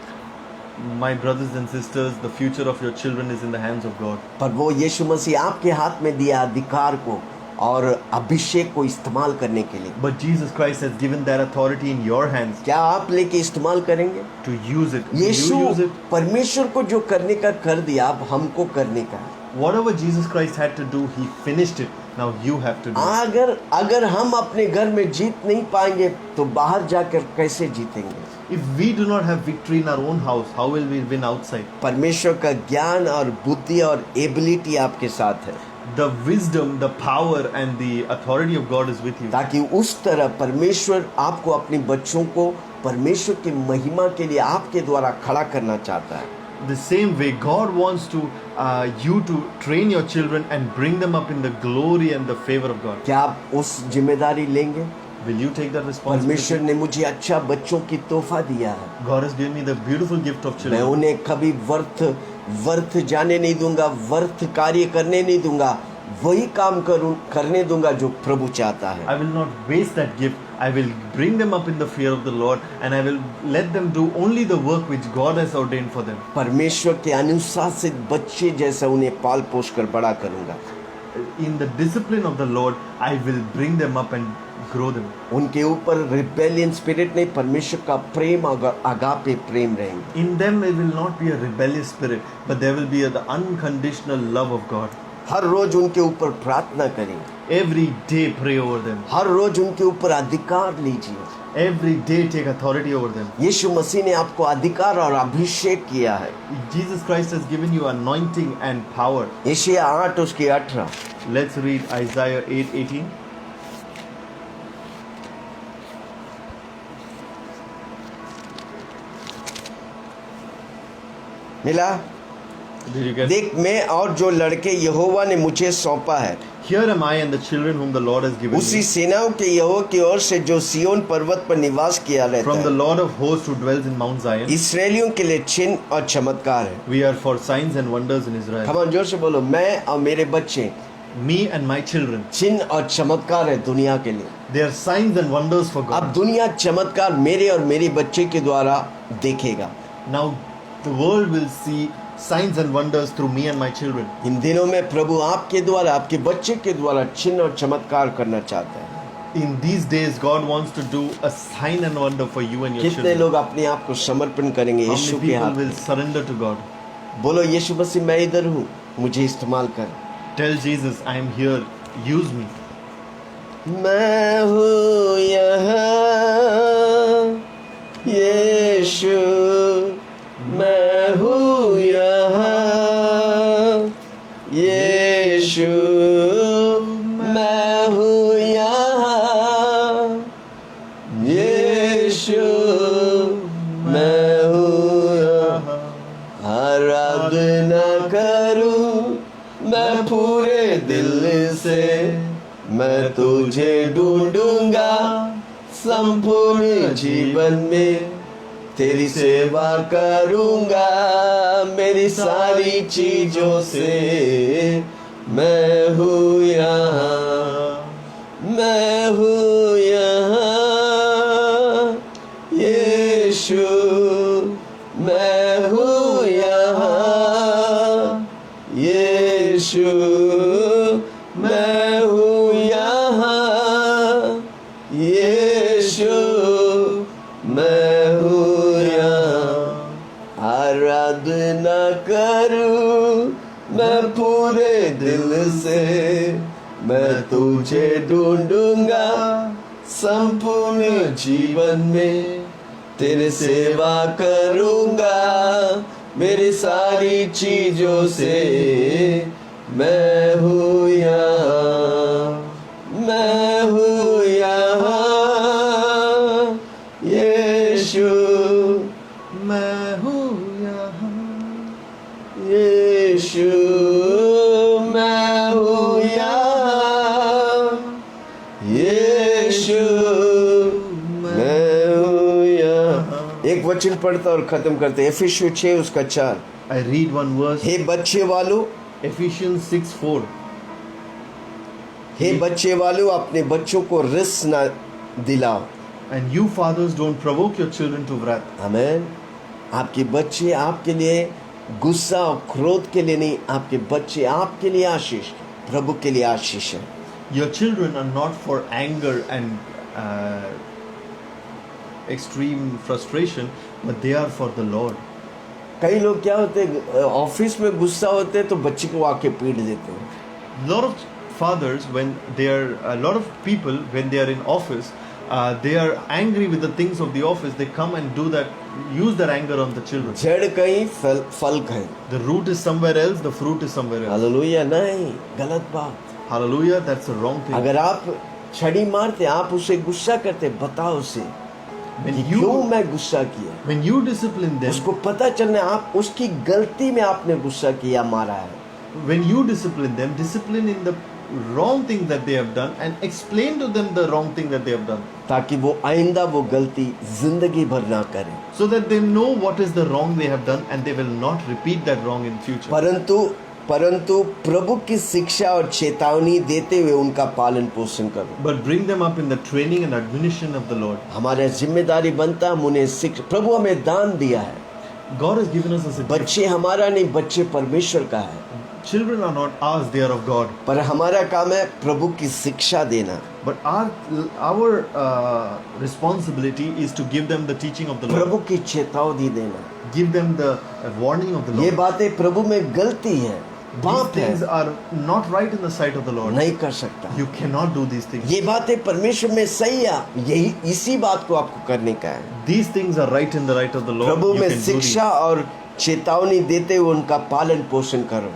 My brothers and sisters, the future of your children is in the hands of God. पर वो यीशु मसीह आपके हाथ में दिया अधिकार को और अभिषेक को इस्तेमाल करने के लिए। But Jesus Christ has given that authority in your hands क्या आप लेके इस्तेमाल करेंगे? to use it. Will Yeshu you use it? परमेश्वर को जो करने का कर दिया, अब हमको करने का है। Whatever Jesus Christ had to do, He finished it. Now you have to do it. अगर हम अपने घर में जीत नहीं पाएंगे तो बाहर जाकर कैसे जीतेंगे? If we do not have victory in our own house, how will we win outside? परमेश्वर का ज्ञान और बुद्धि और एबिलिटी आपके साथ है, The wisdom, the power and the authority of God is with you. ताकि उस तरह परमेश्वर आपको अपने बच्चों को परमेश्वर की महिमा के लिए आपके द्वारा खड़ा करना चाहता है। The same way God wants to you to train your children and bring them up in the glory and the favor of God. क्या आप उस जिम्मेदारी लेंगे? Will you take that परमेश्वर responsibility? ने मुझे अच्छा बच्चों की तोहफा दिया है, God has given me the beautiful gift of मैं children. उन्हें कभी व्यर्थ जाने नहीं दूंगा, व्यर्थ कार्य करने नहीं दूंगा, वही काम करने दूंगा जो प्रभु चाहता है। I will not waste that gift. I will bring them up in the fear of the Lord and I will let them do only the work which God has ordained for them. परमेश्वर के अनुशासित बच्चे जैसा उन्हें पाल पोस कर बड़ा करूंगा। In the discipline of the Lord, I will bring them up and grow them. उनके ऊपर रिबेलियन स्पिरिट नहीं, परमेश्वर का प्रेम और अगापे प्रेम रहेंगे। In them there will not be a rebellious spirit, but there will be the unconditional love of God. हर रोज उनके ऊपर प्रार्थना करें, Every day pray over them. हर रोज उनके ऊपर अधिकार लीजिए। Every day take authority over them. यीशु मसीह ने आपको अधिकार और अभिषेक किया है। Jesus Christ has given you anointing and power. यशायाह 8 उसकी 18। Let's read Isaiah 8:18. मिला? Did you get? देख, मैं और जो लड़के यहोवा ने मुझे सौंपा है, Here am I and the children whom the Lord has given उसी me, सेनाओं के यहोवा की ओर से जो सिय्योन पर्वत पर निवास किया रहता from the है। Lord of hosts who dwells in Mount Zion. इसराइलियों के लिए चिन्ह और चमत्कार है। We are for signs and wonders in Israel. हम जोर से बोलो, मैं और मेरे बच्चे Me and my children, चिन्ह और चमत्कार है दुनिया के लिए। they are signs and wonders for अब God. दुनिया चमत्कार मेरे और मेरी बच्चे के द्वारा देखेगा। Now the world will see signs and wonders through me and my children. इन दिनों में प्रभु आपके द्वारा, आपके बच्चे के द्वारा चिन्ह और चमत्कार करना चाहता है। In these days, God wants to do a sign and wonder for you and your कितने children. लोग अपने आप को समर्पण करेंगे How यीशु many के people हाथ will में? surrender to God? बोलो यीशु मसीह मैं इधर हूँ, मुझे इस्तेमाल कर। Tell Jesus, I am here, use me. मैं हूँ यहाँ यीशु, मैं हूँ यहाँ यीशु, मैं हूँ यहाँ यीशु, मैं हूँ यहाँ। आराधना करूं मैं पूरे दिल से, मैं तुझे ढूंढूंगा संपूर्ण जीवन में, तेरी सेवा करूंगा मेरी सारी चीजों से। मैं हूँ यहाँ, मैं हूँ यहाँ यीशु, मैं हूँ यहाँ यीशु, मैं हूँ यहाँ यीशु, मैं हूँ यहाँ। आराधना करूं मैं पूरे दिल से, मैं तुझे ढूंढूंगा संपूर्ण जीवन में, तेरे सेवा करूंगा मेरी सारी चीजों से। मैं हूँ यहाँ, मैं हूँ यहाँ यीशु, मैं हूँ यहाँ, यीशु, मैं हूँ यहाँ यीशु, मैं हूँ यहाँ। एक वचन पढ़ता और खत्म करते, एफिसियों 6 उसका 4। I read one verse, हे बच्चे वालों, Ephesians 6:4. हे बच्चे वालों अपने बच्चों को रिस न दिलाओ। And you fathers don't provoke your children to wrath. आमीन। आपके बच्चे आपके लिए गुस्सा और क्रोध के लिए नहीं, आपके बच्चे आपके लिए आशीष, प्रभु के लिए आशीष है। Your children are not for anger and extreme frustration, but they are for the Lord. कई लोग क्या होते हैं, ऑफिस में गुस्सा होते हैं तो बच्चे को आके पीट देते हैं। Lot of fathers, when they are, a lot of people, when they are in office, they are angry with the things of the office. They come and do that, use their anger on the children. जड़ कहीं फल कहीं। The root is somewhere else, the fruit is somewhere else. Hallelujah, नहीं, गलत बात। Hallelujah, that's a wrong thing. अगर आप छड़ी मारते, आप उसे गुस्सा करते, बताओ उसे When कि you- क्यों मैं गुस्सा किया। When you discipline them, उसको पता चलना आप उसकी गलती में आपने गुस्सा किया, मारा है। when you discipline them, discipline in the wrong thing that they have done and explain to them the wrong thing that they have done, ताकि वो आइंदा वो गलती जिंदगी भर ना करें। so that they know what is the wrong they have done and they will not repeat that wrong in future. परंतु प्रभु की शिक्षा और चेतावनी देते हुए उनका पालन पोषण करो। But bring them up in the training and admonition of the Lord. हमारा जिम्मेदारी बनता है, हम उन्हें प्रभु हमें दान दिया है। God has given us as a gift. बच्चे हमारा नहीं, बच्चे परमेश्वर का है, Children are not ours, they are of God. पर हमारा काम है प्रभु की शिक्षा देना। But our responsibility is to give them the teaching of the Lord. प्रभु की चेतावनी देना। Give them the warning of the ये Lord. बातें प्रभु में गलती है, These पाप things है, are not right in the sight of the Lord. नहीं कर सकता। You cannot do these things. ये बातें परमेश्वर में सही है, यही इसी बात को आपको करने का है। These things are right in the right of the Lord. Prabhu You में can do these. शिक्षा और चेतावनी देते हुए उनका पालन पोषण करो।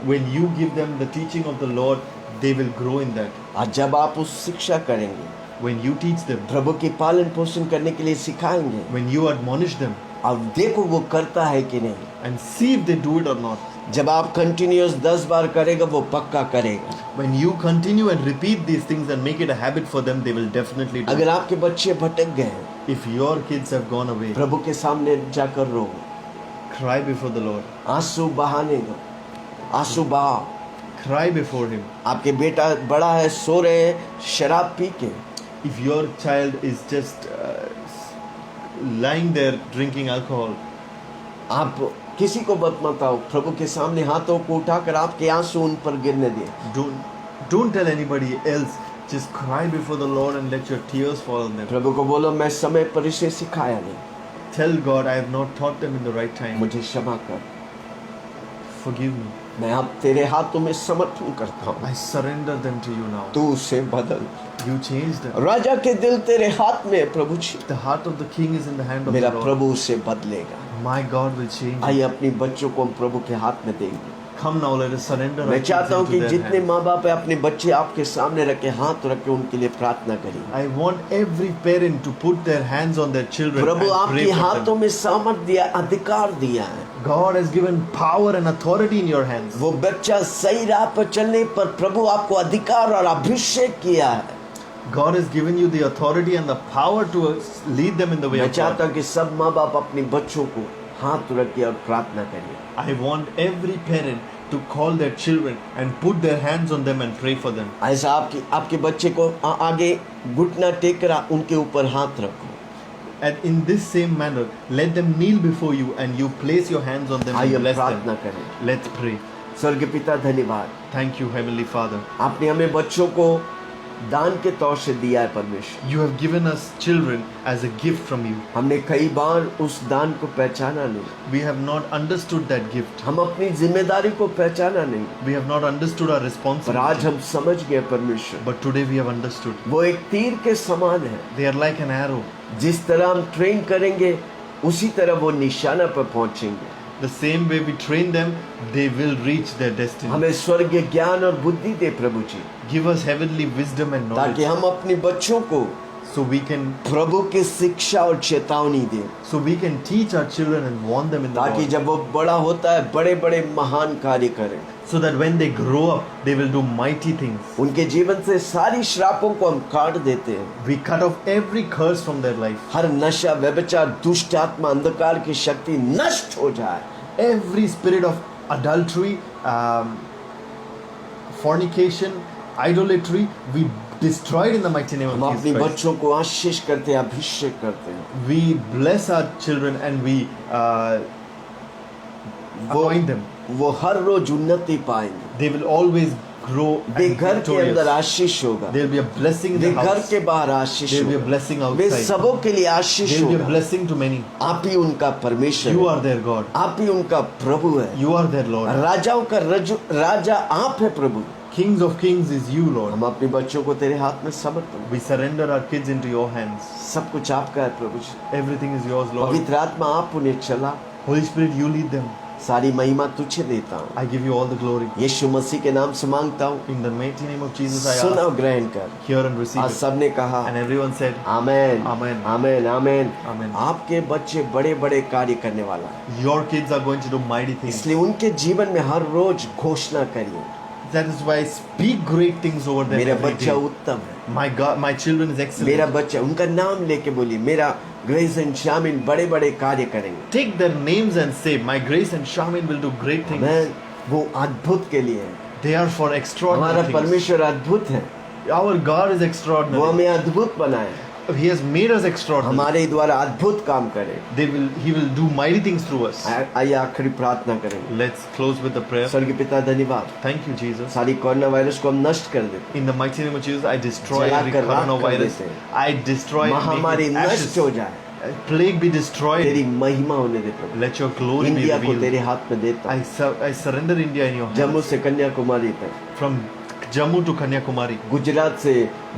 When you give them the teaching of the Lord, they will grow in that. और जब आप उस शिक्षा करेंगे, When you teach them, प्रभु की पालन पोषण करने के लिए सिखाएंगे, when you admonish them, अब देखो वो करता है कि नहीं। and see if they do it or not. जब आप कंटिन्यूअस 10 बार करेगा, वो पक्का करेगा। When you continue and repeat these things and make it a habit for them, they will definitely do अगर it. आपके बच्चे भटक गए, If your kids have gone away, प्रभु के सामने जाकर रो, cry before the Lord. आंसू बहाने दो, आंसू बहाओ। Cry before Him. आपके बेटा बड़ा है, सो रहे हैं शराब पी के, If your child is just lying there drinking alcohol, आप किसी को मत बताओ, प्रभु के सामने हाथों को उठाकर आपके आंसू उन पर गिरने दे। don't tell anybody else. Just cry before the Lord and let your tears fall on them. प्रभु को बोलो, मैं समय पर इसे सिखाया नहीं, Tell God, I have not taught them in the right time. मुझे क्षमा कर। Forgive me. मैं अब तेरे हाथों में समर्पण करता हूँ, I surrender them to you now. तू उसे बदल। You change them. राजा के दिल तेरे हाथ में है प्रभु जी, The heart of the king is in the hand of मेरा the Lord. प्रभु उसे बदलेगा। My God will change it. आइए अपनी बच्चों को हम प्रभु के हाथ में देंगे। Come now, let us surrender our मैं kids चाहता हूँ into कि their जितने hands. माँ बाप है अपने बच्चे आपके सामने रखे, हाथ रखे, उनके लिए प्रार्थना करें। I want every parent to put their hands on their children Prabhu and आपके pray for हाथों them. में सामर्थ दिया, अधिकार दिया है। God has given power and authority in your hands. वो बच्चा सही राह पर चलने पर प्रभु आपको अधिकार और अभिषेक किया है। God has given you the authority and the power to lead them in the way मैं of चाहता God. हूँ कि सब माँ बाप अपने बच्चों को हाथ रखे और प्रार्थना करिए। I want every parent to call their children and put their hands on them and pray for them. ऐसा आपके बच्चे को आगे घुटना टेक कर उनके ऊपर हाथ रखो। And in this same manner, let them kneel before you and you place your hands on them आइए and bless प्रार्थना them. करें। Let's pray. स्वर्गीय पिता धन्यवाद, Thank you, Heavenly Father. आपने हमें बच्चों को दान के तौर से दिया है परमेश्वर। You have given us children as a gift from you. हमने कई बार उस दान को पहचाना नहीं, We have not understood that gift. हम अपनी जिम्मेदारी को पहचाना नहीं, We have not understood our पर आज responsibility. हम समझ गए परमेश्वर, But today we have understood. वो एक तीर के समान है। They are like an arrow. जिस तरह हम ट्रेन करेंगे उसी तरह वो निशाना पर पहुंचेंगे। The same way we train them, they will reach their destiny. हमें स्वर्गीय ज्ञान और बुद्धि दे प्रभु जी, Give us heavenly wisdom and ताकि knowledge हम अपने बच्चों को so we can प्रभु की शिक्षा और चेतावनी दें, teach our children and warn them in the ताकि Lord. जब वो बड़ा होता है बड़े बड़े महान कार्य करें। So that when they grow up, they will do mighty things. उनके जीवन से सारी श्रापों को हम काट देते हैं। We cut off every curse from their life. हर नशा, व्यभिचार, दुष्ट आत्मा, अंधकार की शक्ति नष्ट हो जाए। Every spirit of adultery, fornication, idolatry, we destroy it in the mighty name हम of अपने Jesus Christ. बच्चों को आशीष करते हैं, अभिषेक करते हैं। We bless our children and we anoint them. वो हर रोज उन्नति पाएंगे। They will always grow way and घर के अंदर victorious. आशीष होगा, There will be a blessing in way the घर house. के बाहर आशीष There will be a होगा, blessing वे outside. सबों के लिए आशीष There will be a होगा। blessing to many. आप ही उनका परमेश्वर You है, are their God. आप ही उनका प्रभु है। You are their Lord. राजाओं का राजा आप है प्रभु। Kings of kings is you, Lord. हम अपने बच्चों को तेरे हाथ में समर्पण, We surrender our kids into your hands. सब कुछ आपका है प्रभु जी। Everything is yours, Lord. पवित्र आत्मा आप उन्हें चला, Holy Spirit, you lead them. सारी महिमा तुझे देता हूँ। I give you all the glory. यीशु मसीह के नाम से मांगता हूँ, In the mighty name of Jesus, I soon ask, और ग्रहण कर। hear and receive आज it. सबने कहा And everyone said, amen, Amen. Amen, amen. Amen. आपके बच्चे बड़े बड़े कार्य करने वाला है, Your kids are going to do mighty things. इसलिए उनके जीवन में हर रोज घोषणा करिए, That is why speak great things over them मेरा every बच्चा day. उत्तम है, My God, my children is मेरा excellent. बच्चा, उनका नाम लेके बोलिए, मेरा ग्रेस एंड शामिल बड़े बड़े कार्य करेंगे। Take their names and say, my Grace and Shamin will do great things. मैं वो अद्भुत के लिए है, They are for हमारा extraordinary things. परमेश्वर अद्भुत है, Our God is वो extraordinary. हमें अद्भुत बनाए, He has made us extraordinary. हमारे द्वारा अद्भुत काम करे। He will do mighty things through us. आइए आखिरी प्रार्थना करेंगे। Let's close with the prayer. स्वर्गीय पिता धन्यवाद, Thank you, Jesus. सारी कोरोना वायरस को हम नष्ट कर देते, In the mighty name of Jesus, I destroy जला every कर राख कर coronavirus. देते हैं। I destroy it, make महामारी it नष्ट ashes. हो जाए, Plague be destroyed. तेरी महिमा होने दे प्रभु। Let your glory be India को तेरे revealed. हाथ में देता हूं, I surrender India in your Jammu hands. से कन्याकुमारी तक, From Jammu to Kanyakumari, Gujarat से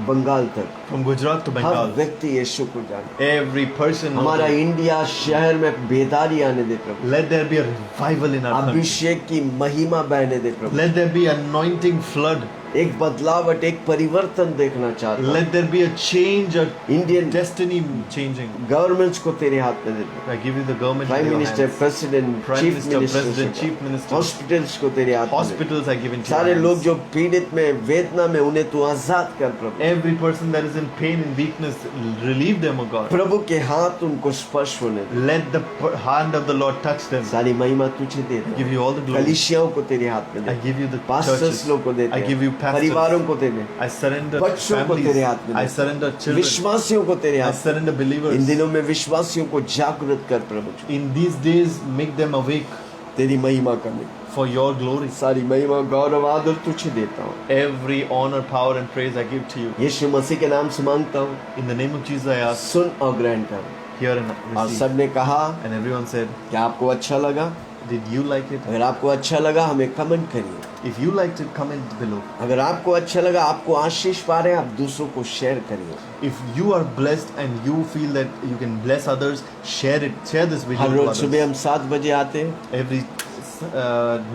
बंगाल तक, from Gujarat to her Bengal. व्यक्ति यीशु को जाने। Every person, हमारा knows it. इंडिया शहर में बेदारी आने दे प्रभु, Let there be a revival in our country. अभिषेक की महिमा बहने दे प्रभु। Let there be anointing flood. एक बदलावट, एक परिवर्तन देखना चाहता हूं। Let there be a change, a Indian destiny changing. Governments को तेरे हाथ में देता हूं। I give you the government in prime your minister, hands. President, Prime chief Minister, President, minister, Chief Minister. Hospitals को तेरे हाथ में देता हूं। Hospitals I give into your सारे लोग hands. जो पीड़ित में, वेदना में, उन्हें तू आजाद कर प्रभु। Every person that is in pain and weakness, relieve them, O God. प्रभु के हाथ उनको स्पर्श होने दे। Let the hand of the Lord touch them. सारी महिमा तुझे देता I give हूं। you all the glory. कलीसियाओं को तेरे हाथ में I they, give you the pastors churches. लोग को देते I give you हैं, pastors. परिवारों को दे दे, I surrender बच्चों को families. तेरे हाथ में I दे, surrender children. विश्वासियों को तेरे I हाथ में। surrender believers. इन दिनों में विश्वासियों को जागृत कर प्रभु, In these days, make them awake तेरी महिमा करने। for your glory. सारी महिमा, गौरव, आदर तुझे देता हूँ, Every honor, power, and praise I give to you. यीशु मसीह के नाम से मांगता हूँ, In the name of Jesus, I ask, सुन और ग्रहण कर। hear and और receive. सबने कहा And everyone said, कि आपको अच्छा लगा, Did you like it? अगर आपको अच्छा लगा हमें कमेंट करिए. If you liked it, comment below. अगर आपको अच्छा लगा, आपको आशीष पा रहे हैं, आप दूसरों को शेयर करिए. If you are blessed and you feel that you can bless others, share it. Share this video her to रोज सुबह others. हम 7 बजे आते हैं. Every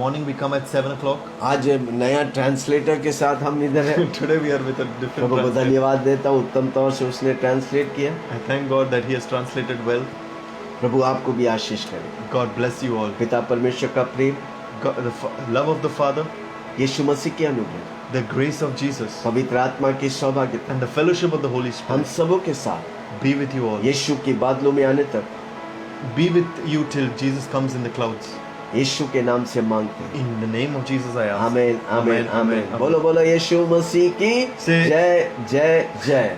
morning we come at 7 o'clock. आज नया ट्रांसलेटर के साथ हम इधर हैं. Today we are with a different प्रभु को translator. धन्यवाद देता हूँ, उत्तम तौर से उसने ट्रांसलेट किया. I thank God that He has translated well. प्रभु आपको भी आशीष करे. God bless you all. पिता परमेश्वर का प्रेम, God, love of the Father, यीशु मसीह के अनुग्रह, the grace of Jesus, पवित्र आत्मा की सौभाग्यता and the fellowship of the Holy हम Spirit सबों के साथ be with you all. यीशु की बादलों में आने तक Be with you till Jesus comes in the clouds. यीशु के नाम से मांगते हैं. In the name of Jesus I ask. आमीन आमीन Amen, आमीन. amen. बोलो बोलो यीशु मसीह की से- जय जय जय.